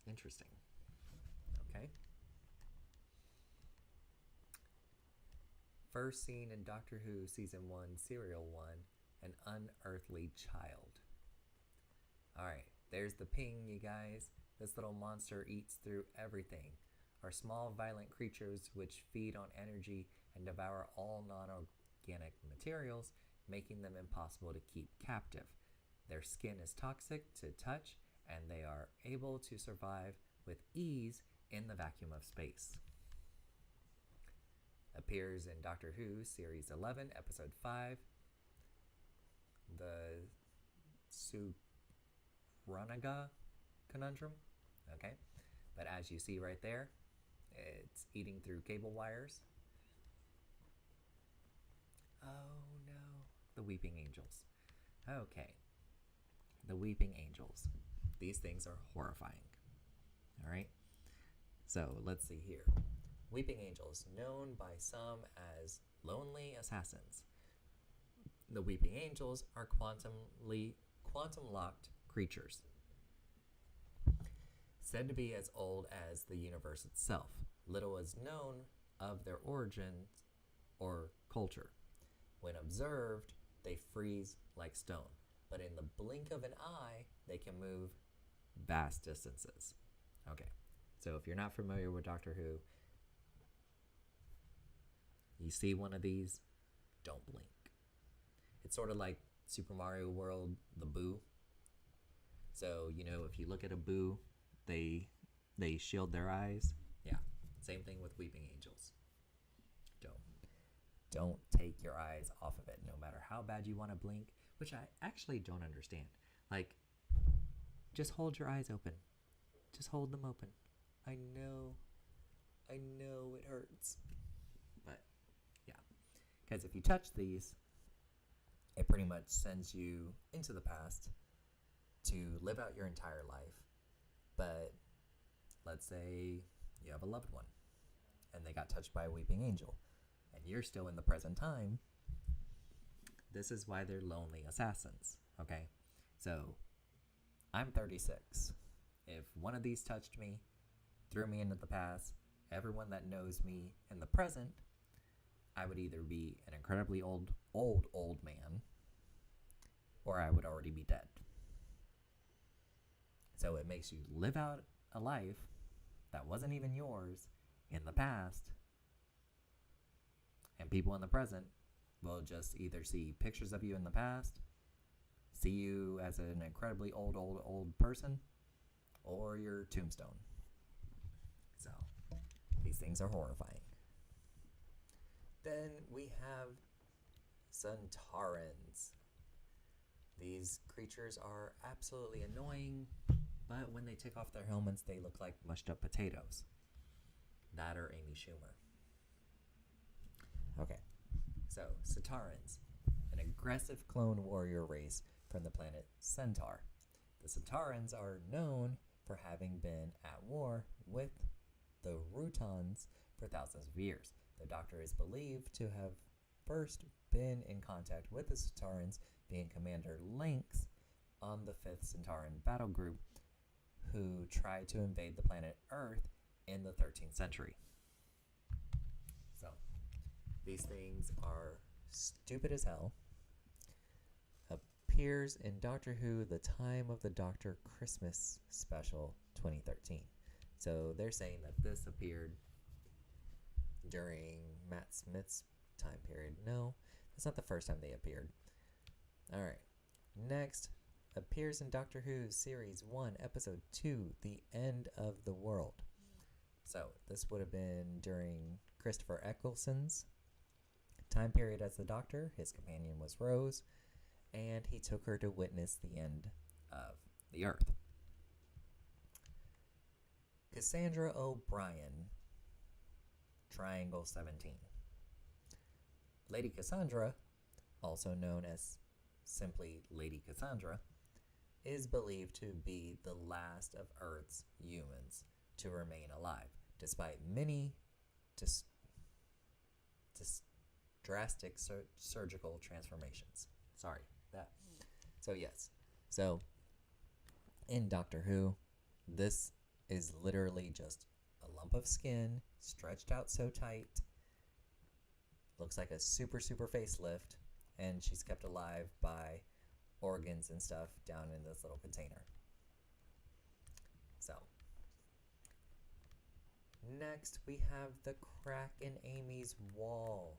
Interesting. Okay. First seen in Doctor Who Season 1, Serial 1, An Unearthly Child. Alright, there's the ping, you guys. This little monster eats through everything. Are small, violent creatures which feed on energy and devour all non-organic materials, making them impossible to keep captive. Their skin is toxic to touch, and they are able to survive with ease in the vacuum of space. Appears in Doctor Who Series 11, Episode 5, the Sukranaga Conundrum. Okay, but as you see right there, it's eating through cable wires. Oh no, the Weeping Angels. Okay, the Weeping Angels. These things are horrifying. All right, so let's see here. Weeping Angels, known by some as lonely assassins. The Weeping Angels are quantum-locked creatures, said to be as old as the universe itself. Little is known of their origins or culture. When observed, they freeze like stone, but in the blink of an eye, they can move vast distances. Okay, so if you're not familiar with Doctor Who, you see one of these, don't blink. It's sort of like Super Mario World, the Boo. So, you know, if you look at a Boo, they shield their eyes. Yeah, same thing with Weeping Angels. Don't take your eyes off of it, no matter how bad you want to blink, which I actually don't understand. Like, just hold your eyes open. Just hold them open. I know it hurts. But, yeah. Because if you touch these, it pretty much sends you into the past to live out your entire life. But let's say you have a loved one and they got touched by a weeping angel and you're still in the present time. This is why they're lonely assassins, okay? So, I'm 36. If one of these touched me, threw me into the past, everyone that knows me in the present, I would either be an incredibly old man, or I would already be dead. So it makes you live out a life that wasn't even yours in the past, and people in the present will just either see pictures of you in the past, see you as an incredibly old person, or your tombstone. So, these things are horrifying. Then we have Centaurans. These creatures are absolutely annoying, but when they take off their helmets, they look like mushed up potatoes. That or Amy Schumer. Okay, so Centaurans, an aggressive clone warrior race from the planet Centaur. The Centaurans are known for having been at war with the Routons for thousands of years. The Doctor is believed to have first been in contact with the Centaurans, being Commander Lynx on the 5th Centauran battle group, who tried to invade the planet Earth in the 13th century. So, these things are stupid as hell. Appears in Doctor Who The Time of the Doctor Christmas Special 2013. So they're saying that this appeared during Matt Smith's time period. No, that's not the first time they appeared. Alright. Next, appears in Doctor Who Series 1, Episode 2, The End of the World. So this would have been during Christopher Eccleston's time period as the Doctor. His companion was Rose, and he took her to witness the end of the Earth. Cassandra O'Brien, Triangle 17. Lady Cassandra, also known as simply Lady Cassandra, is believed to be the last of Earth's humans to remain alive, despite many drastic surgical transformations. Sorry, that. So yes. So, in Doctor Who, this is literally just a lump of skin stretched out so tight. Looks like a super facelift, and she's kept alive by organs and stuff down in this little container. So, next we have the crack in Amy's wall.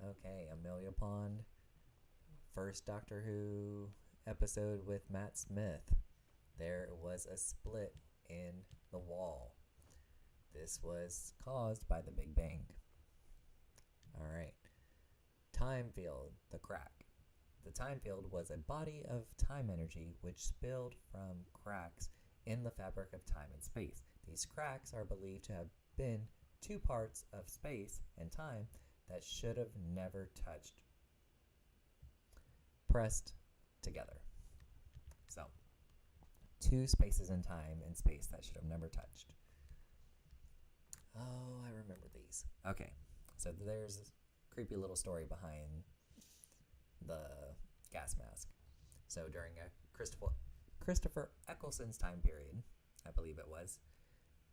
Okay, Amelia Pond, first Doctor Who episode with Matt Smith. There was a split in the wall. This was caused by the Big Bang. Alright. Time field, the crack. The time field was a body of time energy which spilled from cracks in the fabric of time and space. These cracks are believed to have been two parts of space and time that should have never touched, pressed together. So, two spaces in time and space that should have never touched. Oh, I remember these. Okay, so there's this creepy little story behind the gas mask. So during Christopher Eccleston's time period, I believe it was,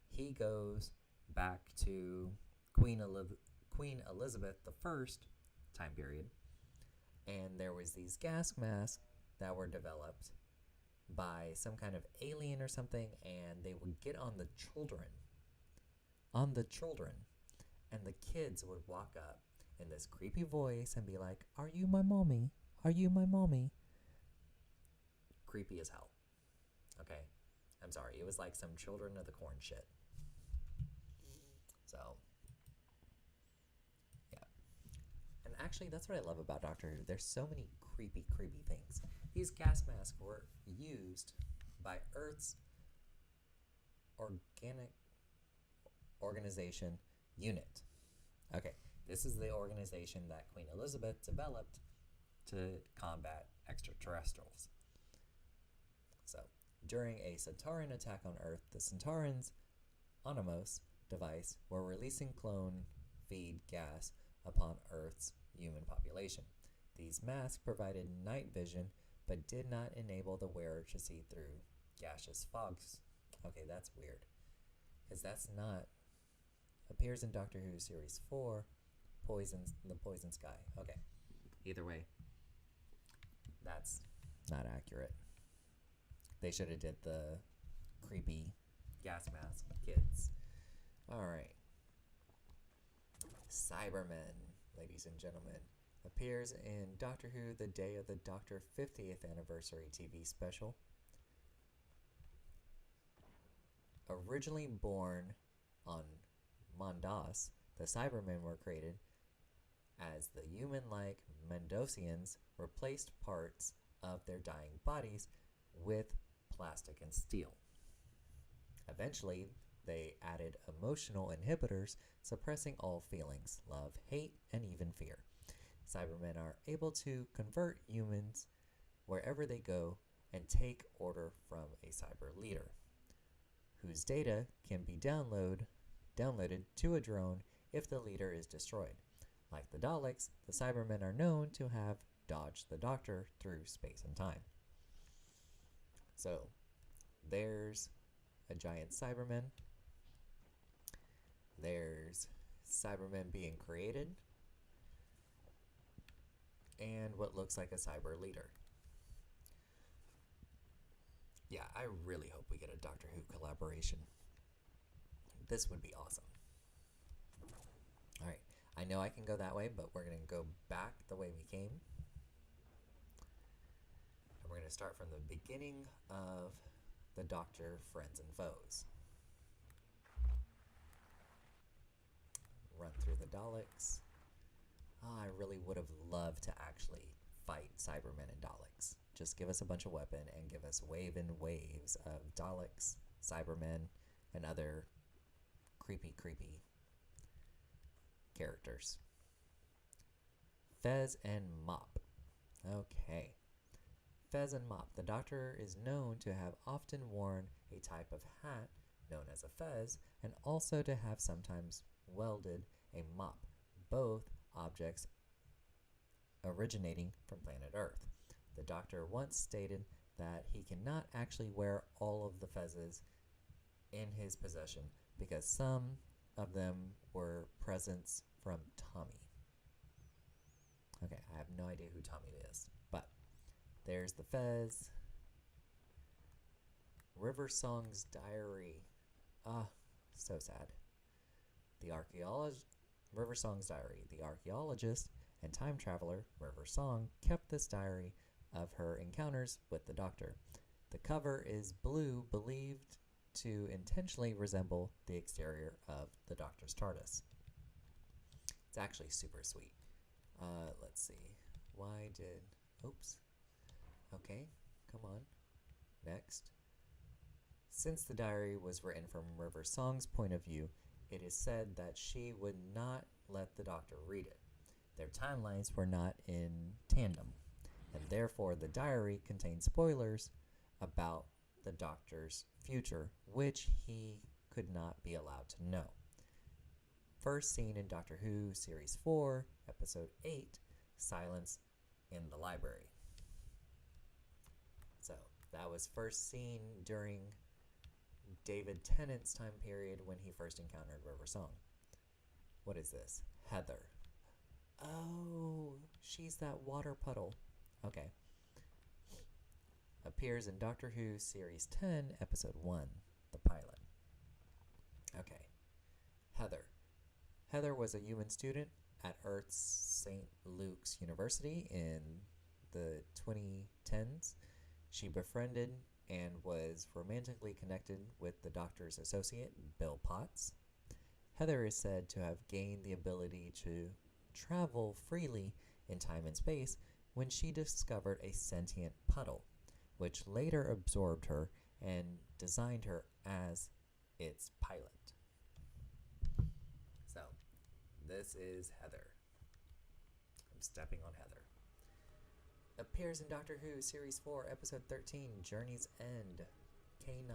he goes back to Queen Elizabeth I time period, and there was these gas masks that were developed by some kind of alien or something, and they would get on the children, and the kids would walk up in this creepy voice and be like, "Are you my mommy? Are you my mommy?" Creepy as hell. Okay, I'm sorry, it was like some Children of the Corn shit. So, yeah. And actually, that's what I love about Doctor Who. There's so many creepy things. These gas masks were used by Earth's organic organization unit. Okay, this is the organization that Queen Elizabeth developed to combat extraterrestrials. So, during a Centauran attack on Earth, the Centaurans' Onamos device were releasing clone feed gas upon Earth's human population. These masks provided night vision, but did not enable the wearer to see through gaseous fogs. Okay, that's weird, because that's not appears in Doctor Who Series 4, the Poison Sky. Okay, either way, that's not accurate. They should have did the creepy gas mask kids. Alright. Cybermen, ladies and gentlemen, appears in Doctor Who The Day of the Doctor 50th Anniversary TV special. Originally born on Mondas, the Cybermen were created as the human-like Mendosians replaced parts of their dying bodies with plastic and steel. Eventually, they added emotional inhibitors, suppressing all feelings, love, hate, and even fear. Cybermen are able to convert humans wherever they go and take order from a cyber leader, whose data can be downloaded to a drone if the leader is destroyed. Like the Daleks, the Cybermen are known to have dodged the Doctor through space and time. So, there's a giant Cyberman. There's Cybermen being created. And what looks like a cyber leader. Yeah, I really hope we get a Doctor Who collaboration. This would be awesome. Alright, I know I can go that way, but we're going to go back the way we came. And we're going to start from the beginning of the Doctor, Friends and Foes. Run through the Daleks. Oh, I really would have loved to actually fight Cybermen and Daleks. Just give us a bunch of weapon and give us wave and waves of Daleks, Cybermen, and other creepy characters. Fez and Mop. Okay. Fez and Mop. The Doctor is known to have often worn a type of hat known as a fez, and also to have sometimes wielded a mop, both objects originating from planet Earth. The Doctor once stated that he cannot actually wear all of the fezzes in his possession because some of them were presents from Tommy. Okay, I have no idea who Tommy is, but there's the fez. River Song's diary. So sad. River Song's diary. The archaeologist and time traveler, River Song, kept this diary of her encounters with the Doctor. The cover is blue, believed to intentionally resemble the exterior of the Doctor's TARDIS. It's actually super sweet. Let's see. Oops. Okay, come on. Next. Since the diary was written from River Song's point of view, it is said that she would not let the Doctor read it. Their timelines were not in tandem, and therefore the diary contains spoilers about the Doctor's future, which he could not be allowed to know. First seen in Doctor Who Series 4, Episode 8, Silence in the Library. So, that was first seen during David Tennant's time period when he first encountered River Song. What is this? Heather. Oh, she's that water puddle. Okay. Appears in Doctor Who Series 10, Episode 1, the pilot. Okay. Heather. Heather was a human student at Earth's St. Luke's University in the 2010s. She befriended and was romantically connected with the Doctor's associate, Bill Potts. Heather is said to have gained the ability to travel freely in time and space when she discovered a sentient puddle, which later absorbed her and designed her as its pilot. So, this is Heather. I'm stepping on Heather. Appears in Doctor Who Series 4, Episode 13, Journey's End, K9.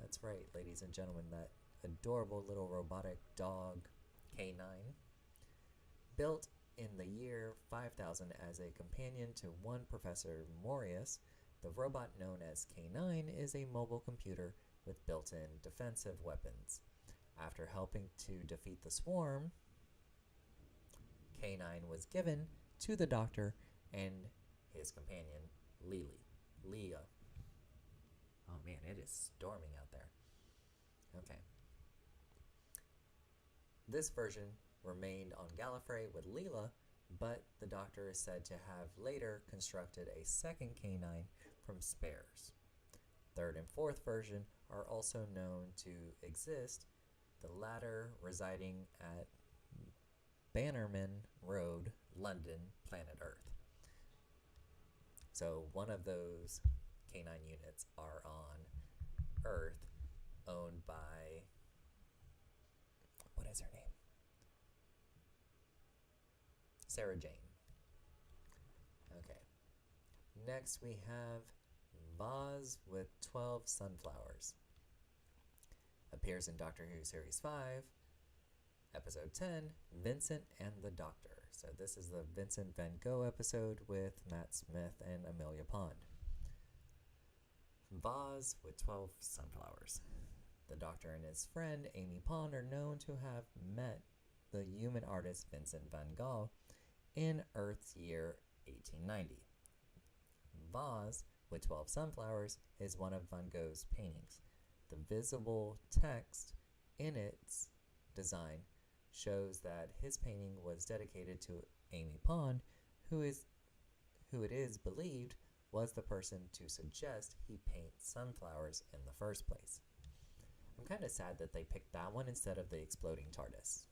That's right, ladies and gentlemen, that adorable little robotic dog, K9. Built in the year 5000 as a companion to one Professor Morius, the robot known as K9 is a mobile computer with built-in defensive weapons. After helping to defeat the swarm, K9 was given to the Doctor and his companion, Leah. Oh man, it is storming out there. Okay. This version remained on Gallifrey with Leela, but the Doctor is said to have later constructed a second K9 from spares. Third and fourth version are also known to exist, the latter residing at Bannerman Road, London, planet Earth. So one of those K9 units are on Earth, owned by, what is her name? Sarah Jane. Okay. Next we have vase with 12 sunflowers. Appears in Doctor Who Series 5, Episode 10, Vincent and the Doctor. So this is the Vincent Van Gogh episode with Matt Smith and Amelia Pond. Vase with 12 sunflowers. The Doctor and his friend Amy Pond are known to have met the human artist Vincent van Gogh in Earth's year 1890. Vase with 12 sunflowers is one of Van Gogh's paintings. The visible text in its design shows that his painting was dedicated to Amy Pond, who it is believed was the person to suggest he paint sunflowers in the first place. I'm kind of sad that they picked that one instead of the exploding TARDIS.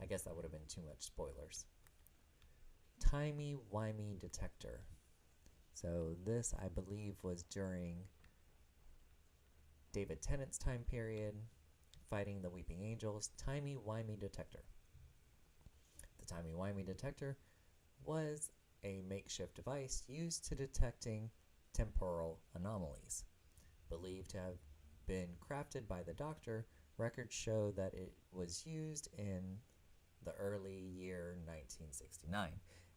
I guess that would have been too much spoilers. Timey-wimey detector. So this, I believe, was during David Tennant's time period, fighting the Weeping Angels. Timey-wimey detector. The timey-wimey detector was a makeshift device used to detecting temporal anomalies. Believed to have been crafted by the Doctor, records show that it was used in the early year 1969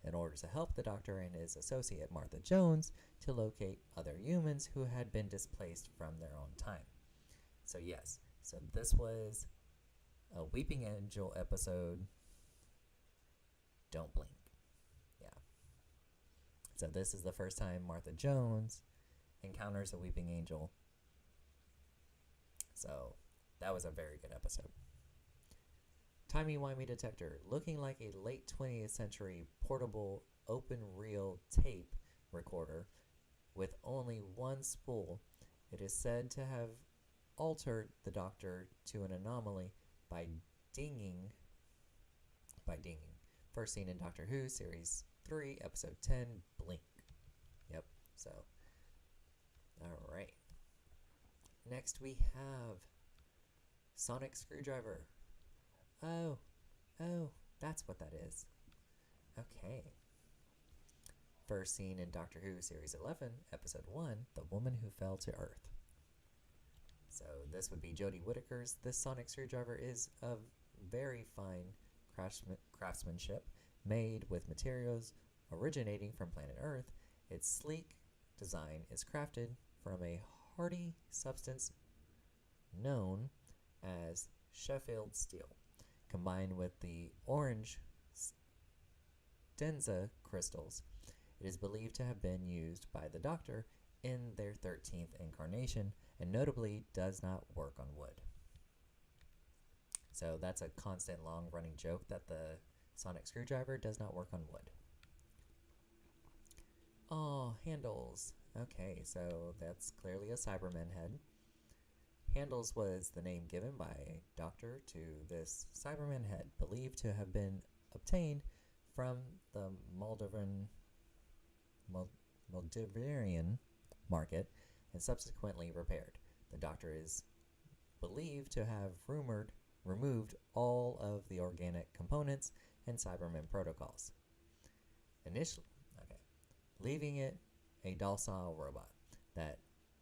in order to help the Doctor and his associate Martha Jones to locate other humans who had been displaced from their own time. So yes, so this was a Weeping Angel episode. Don't blink. Yeah. So this is the first time Martha Jones encounters a Weeping Angel. So that was a very good episode. Timey-wimey detector, looking like a late 20th century portable open reel tape recorder with only one spool. It is said to have altered the Doctor to an anomaly by dinging. First seen in Doctor Who, Series 3, Episode 10, Blink. Yep, so. Alright. Next we have Sonic Screwdriver. Oh, that's what that is. Okay. First seen in Doctor Who, Series 11, Episode 1, The Woman Who Fell to Earth. So this would be Jodie Whittaker's. This sonic screwdriver is of very fine craftsmanship, made with materials originating from planet Earth. Its sleek design is crafted from a hardy substance known as Sheffield steel, combined with the orange stenza crystals. It is believed to have been used by the Doctor in their 13th incarnation, and notably does not work on wood. So that's a constant long-running joke that the sonic screwdriver does not work on wood. Oh, handles. Okay, so that's clearly a Cyberman head. Handles was the name given by Doctor to this Cyberman head, believed to have been obtained from the Maldivian market and subsequently repaired. The Doctor is believed to have removed all of the organic components and Cyberman protocols. Leaving it a docile robot that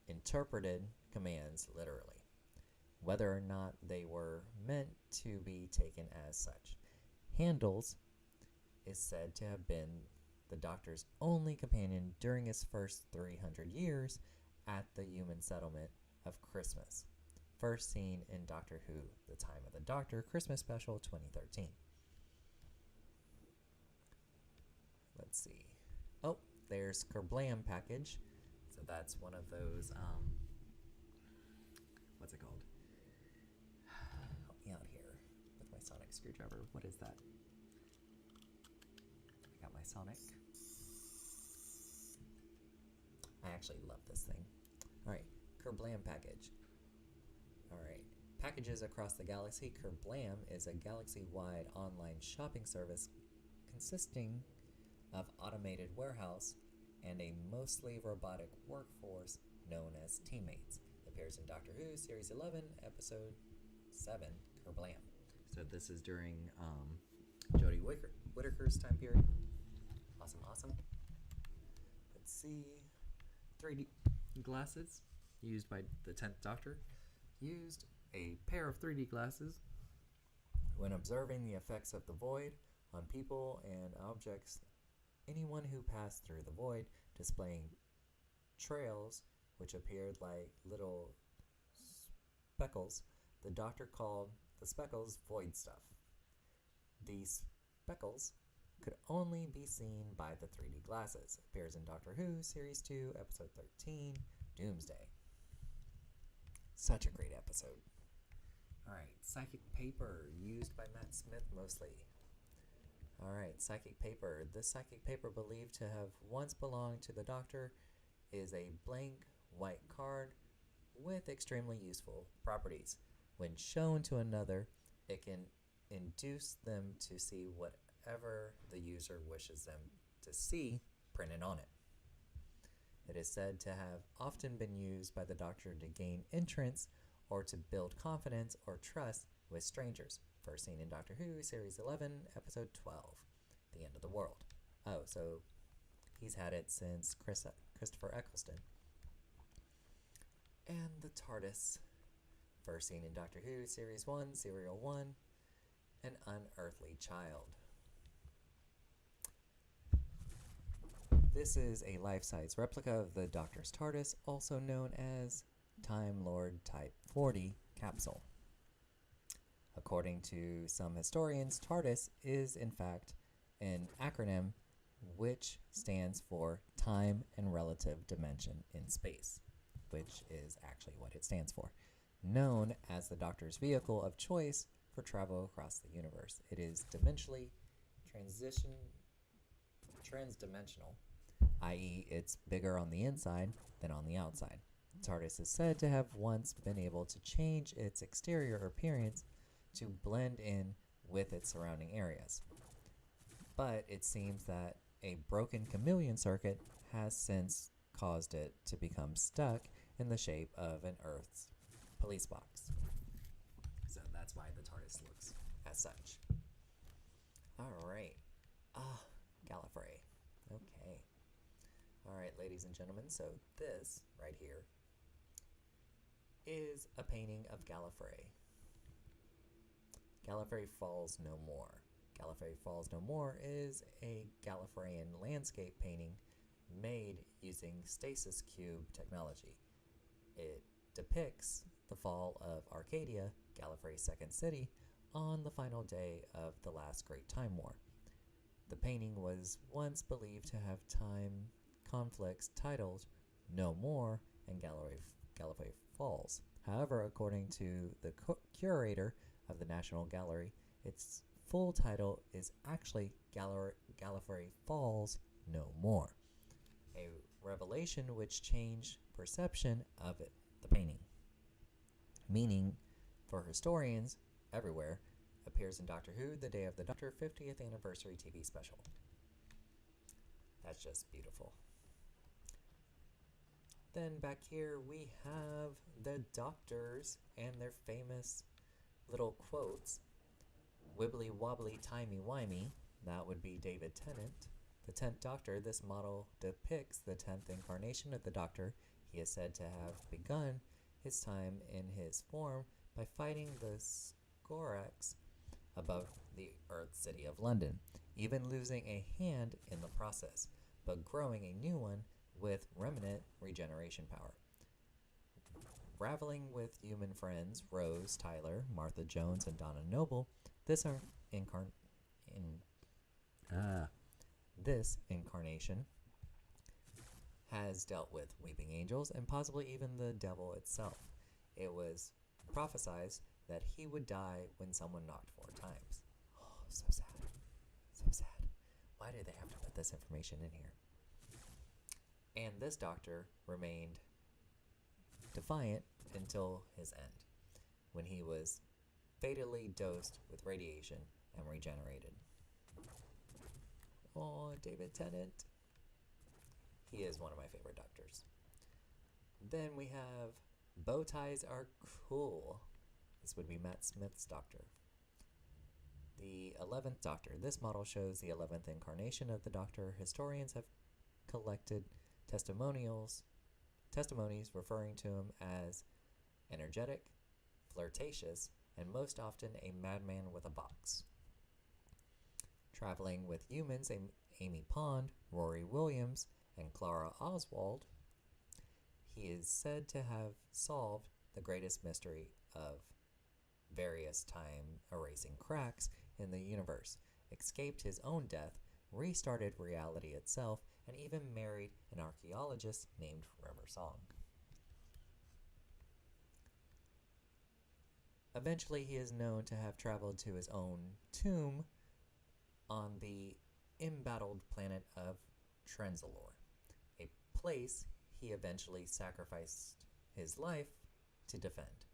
interpreted commands literally, whether or not they were meant to be taken as such. Handles is said to have been the Doctor's only companion during his first 300 years at the human settlement of Christmas. First seen in Doctor Who, The Time of the Doctor, Christmas Special 2013. Let's see. Oh, there's Kerblam package. So that's one of those, what's it called? Help me out here with my sonic screwdriver. What is that? I got my sonic. I actually love this thing. Alright, Kerblam package. Alright, packages across the galaxy. Kerblam is a galaxy-wide online shopping service consisting of automated warehouse and a mostly robotic workforce known as Teammates. It appears in Doctor Who, Series 11, Episode 7, Kerblam. So this is during Jodie Whittaker's time period. Awesome. Let's see. 3D glasses used by the 10th Doctor. Used a pair of 3D glasses When observing the effects of the void on people and objects, anyone who passed through the void displaying trails which appeared like little speckles, the doctor called the speckles void stuff. These speckles could only be seen by the 3D glasses. Appears in Doctor Who, Series 2, Episode 13, Doomsday. Such a great episode. Alright, psychic paper, used by Matt Smith mostly. Alright, psychic paper. This psychic paper, believed to have once belonged to the Doctor, is a blank white card with extremely useful properties. When shown to another, it can induce them to see whatever the user wishes them to see printed on it. It is said to have often been used by the Doctor to gain entrance or to build confidence or trust with strangers. First seen in Doctor Who, Series 11, Episode 12, The End of the World. Oh, so he's had it since Christopher Eccleston. And the TARDIS. First seen in Doctor Who, Series 1, Serial 1, An Unearthly Child. This is a life-size replica of the Doctor's TARDIS, also known as Time Lord Type 40 capsule. According to some historians, TARDIS is in fact an acronym which stands for Time and Relative Dimension in Space, which is actually what it stands for. Known as the Doctor's vehicle of choice for travel across the universe. It is dimensionally transdimensional, i.e. it's bigger on the inside than on the outside. TARDIS is said to have once been able to change its exterior appearance to blend in with its surrounding areas. But it seems that a broken chameleon circuit has since caused it to become stuck in the shape of an Earth's police box. So that's why the TARDIS looks as such. Alright. Gallifrey. Okay. Alright, ladies and gentlemen, so this right here is a painting of Gallifrey. Gallifrey Falls No More. Gallifrey Falls No More is a Gallifreyan landscape painting made using stasis cube technology. It depicts the fall of Arcadia, Gallifrey's second city, on the final day of the last Great Time War. The painting was once believed to have time conflicts titled No More and Gallifrey Falls. However, according to the curator of the National Gallery, its full title is actually Gallifrey Falls No More, a revelation which changed perception of the painting. Meaning, for historians everywhere, appears in Doctor Who, The Day of the Doctor 50th Anniversary TV special. That's just beautiful. Then back here we have the Doctors and their famous little quotes. Wibbly wobbly timey wimey, that would be David Tennant. The 10th Doctor, this model depicts the 10th incarnation of the Doctor. He is said to have begun his time in his form by fighting the Scorax above the Earth city of London, even losing a hand in the process, but growing a new one with remnant regeneration power. Raveling with human friends Rose, Tyler, Martha Jones, and Donna Noble, this incarnation has dealt with weeping angels and possibly even the devil itself. It was prophesied that he would die when someone knocked 4 times. Oh, so sad. So sad. Why do they have to put this information in here? And this Doctor remained defiant until his end, when he was fatally dosed with radiation and regenerated. Oh, David Tennant. He is one of my favorite Doctors. Then we have bow ties are cool. This would be Matt Smith's Doctor. The 11th Doctor. This model shows the 11th incarnation of the Doctor. Historians have collected testimonies referring to him as energetic, flirtatious, and most often a madman with a box. Traveling with humans, Amy Pond, Rory Williams, and Clara Oswald, he is said to have solved the greatest mystery of various time erasing cracks in the universe, escaped his own death, restarted reality itself, and even married an archaeologist named River Song. Eventually, he is known to have traveled to his own tomb on the embattled planet of Trenzalore, a place he eventually sacrificed his life to defend.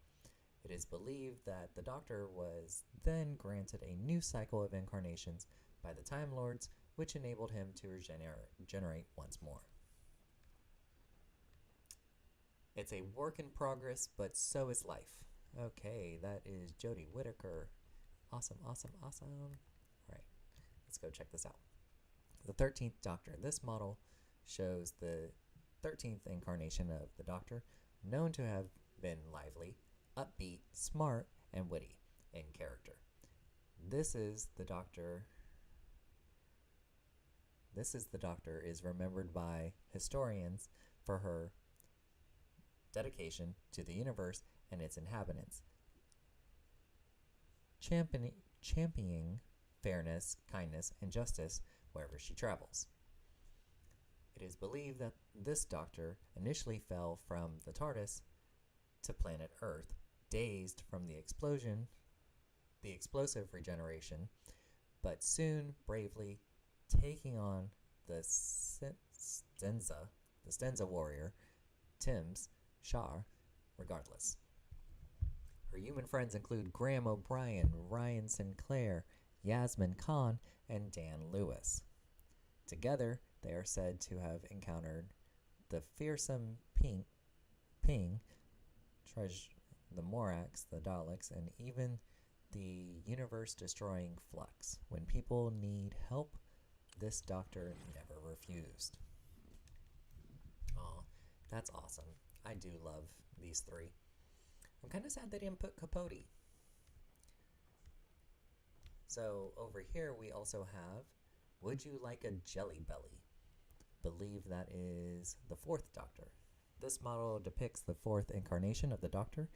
It is believed that the Doctor was then granted a new cycle of incarnations by the Time Lords, which enabled him to regenerate once more. It's a work in progress, but so is life. Okay, that is Jodie Whittaker. Awesome. Alright, let's go check this out. The 13th Doctor. This model shows the 13th incarnation of the Doctor, known to have been lively, upbeat, smart, and witty in character. This is the Doctor is remembered by historians for her dedication to the universe and its inhabitants, championing fairness, kindness, and justice wherever she travels. It is believed that this Doctor initially fell from the TARDIS to planet Earth, dazed from the explosive regeneration, but soon bravely taking on the Stenza warrior, Tim's Shar, regardless. Her human friends include Graham O'Brien, Ryan Sinclair, Yasmin Khan, and Dan Lewis. Together, they are said to have encountered the fearsome Ping, the Morax, the Daleks, and even the universe-destroying Flux. When people need help, this Doctor never refused. Aw, that's awesome. I do love these three. I'm kind of sad they didn't put Capote. So over here we also have Would You Like a Jelly Belly? Believe that is the 4th Doctor. This model depicts the 4th incarnation of the Doctor,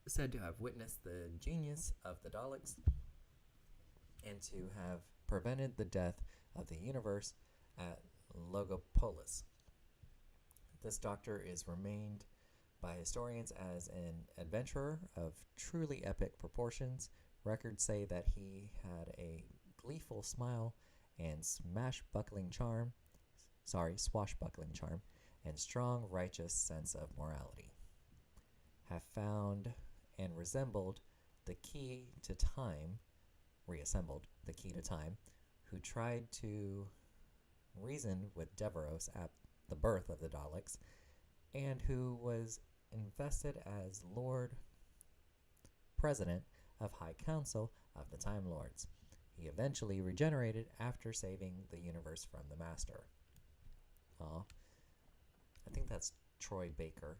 said to have witnessed the genius of the Daleks and to have prevented the death of the universe at Logopolis. This Doctor is remained by historians as an adventurer of truly epic proportions. Records say that he had a gleeful smile and swashbuckling charm, and strong, righteous sense of morality. Have found and reassembled the key to time, who tried to reason with Deveros at the birth of the Daleks, and who was invested as Lord President of High Council of the Time Lords. He eventually regenerated after saving the universe from the Master. Aw. I think that's Troy Baker.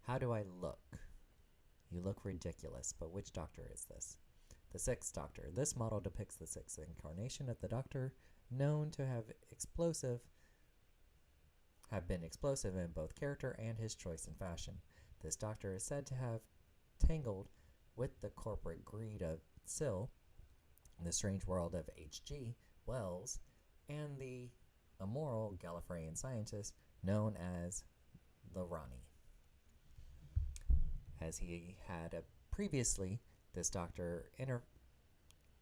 How do I look? You look ridiculous, but which Doctor is this? The 6th Doctor. This model depicts the 6th incarnation of the Doctor, known to have been explosive in both character and his choice and fashion. This Doctor is said to have tangled with the corporate greed of Syl, the strange world of H.G. Wells, and the immoral Gallifreyan scientist known as the Rani. As he had previously, this Doctor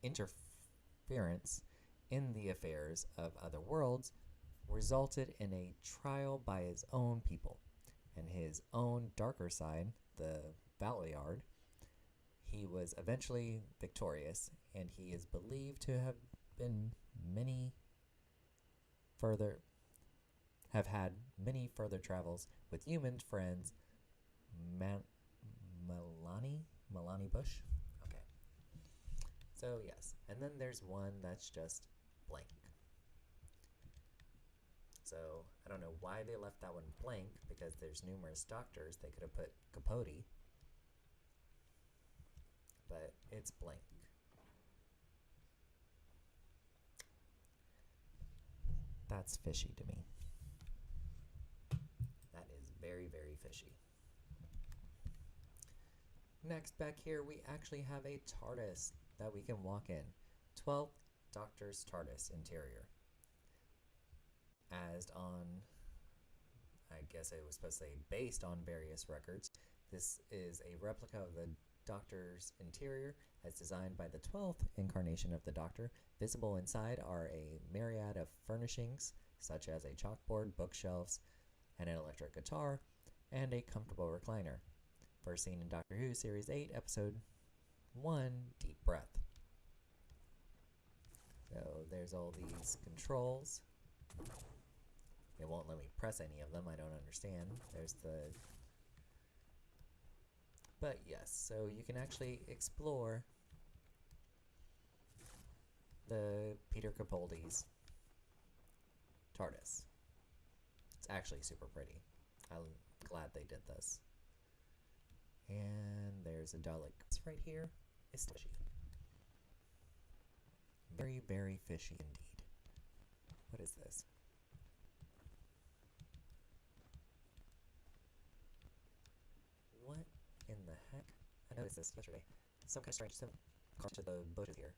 interference in the affairs of other worlds resulted in a trial by his own people, and his own darker side, the Valeyard. He was eventually victorious, and he is believed to have had many further travels with human friends. Melanie Bush. Okay. So yes, and then there's one that's just blank. So I don't know why they left that one blank, because there's numerous Doctors. They could have put Capote. but it's blank. That's fishy to me. That is very, very fishy. Next, back here, we actually have a TARDIS that we can walk in. 12th Doctor's TARDIS interior. As on, I guess it was supposed to say based on various records, this is a replica of the Doctor's interior as designed by the 12th incarnation of the Doctor. Visible inside are a myriad of furnishings, such as a chalkboard, bookshelves, and an electric guitar, and a comfortable recliner. First seen in Doctor Who Series 8, Episode 1, Deep Breath. So there's all these controls. It won't let me press any of them, I don't understand. There's the... But yes, so you can actually explore the Peter Capaldi's TARDIS. It's actually super pretty. I'm glad they did this. And there's a Dalek. It's right here. It's fishy. Very, very fishy indeed. What is this? What in the heck? I noticed this yesterday. Some kind of strange symbol carved to the bushes here.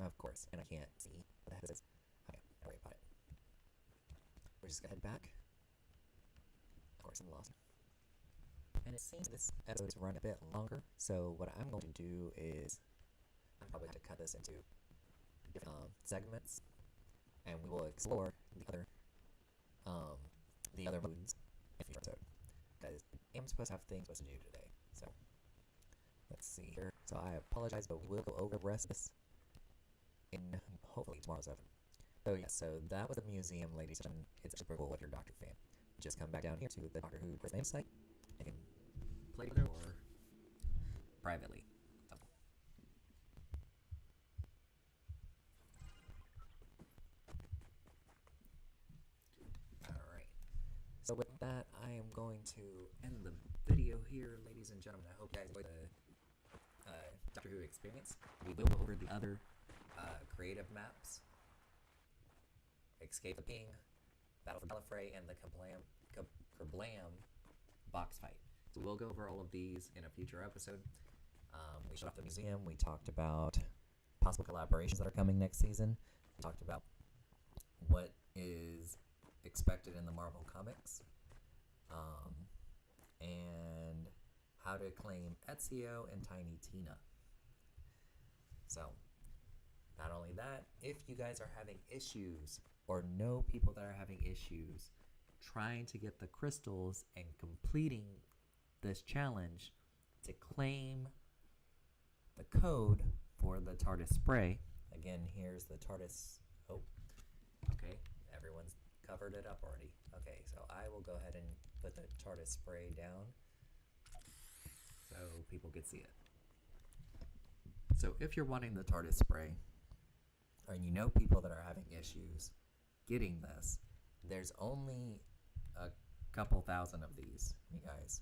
Of course, and I can't see what the heck this is. Okay, don't worry about it. We're just gonna head back. Of course, I'm lost. And it seems this episode is running a bit longer, so what I'm going to do is I'm probably going to cut this into different segments, and we will explore the other modes in a future episode. Because I'm supposed to have things to do today, so let's see here. So I apologize, but we'll go over the rest of this in hopefully tomorrow's episode. So yeah, so that was the museum, ladies and gentlemen. It's super cool if you're a Doctor fan. Just come back down here to the Doctor Who first name site and play together or privately. Alright. So with that, I am going to end the video here, ladies and gentlemen. I hope you guys enjoyed the Doctor Who experience. We will go over the other creative maps. Escape the Ping, Battle for Gallifrey, and the Kerblam box fight. So we'll go over all of these in a future episode. We showed off the museum. We talked about possible collaborations that are coming next season. We talked about what is expected in the Marvel comics, and how to claim Ezio and Tiny Tina. So, not only that, if you guys are having issues or know people that are having issues trying to get the crystals and completing this challenge to claim the code for the TARDIS spray. Again, here's the TARDIS. Oh, okay. Everyone's covered it up already. Okay, so I will go ahead and put the TARDIS spray down so people can see it. So if you're wanting the TARDIS spray, and you know people that are having issues getting this, there's only a couple thousand of these, you guys.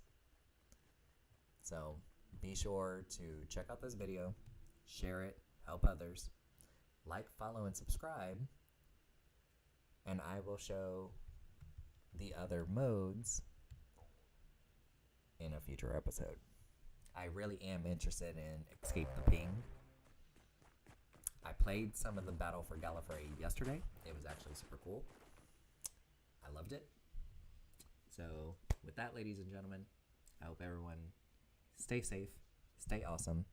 So be sure to check out this video, share it, help others, like, follow, and subscribe, and I will show the other modes in a future episode. I really am interested in Escape the Ping. I played some of the Battle for Gallifrey yesterday. It was actually super cool. I loved it. So, with that, ladies and gentlemen, I hope everyone stay safe, stay awesome,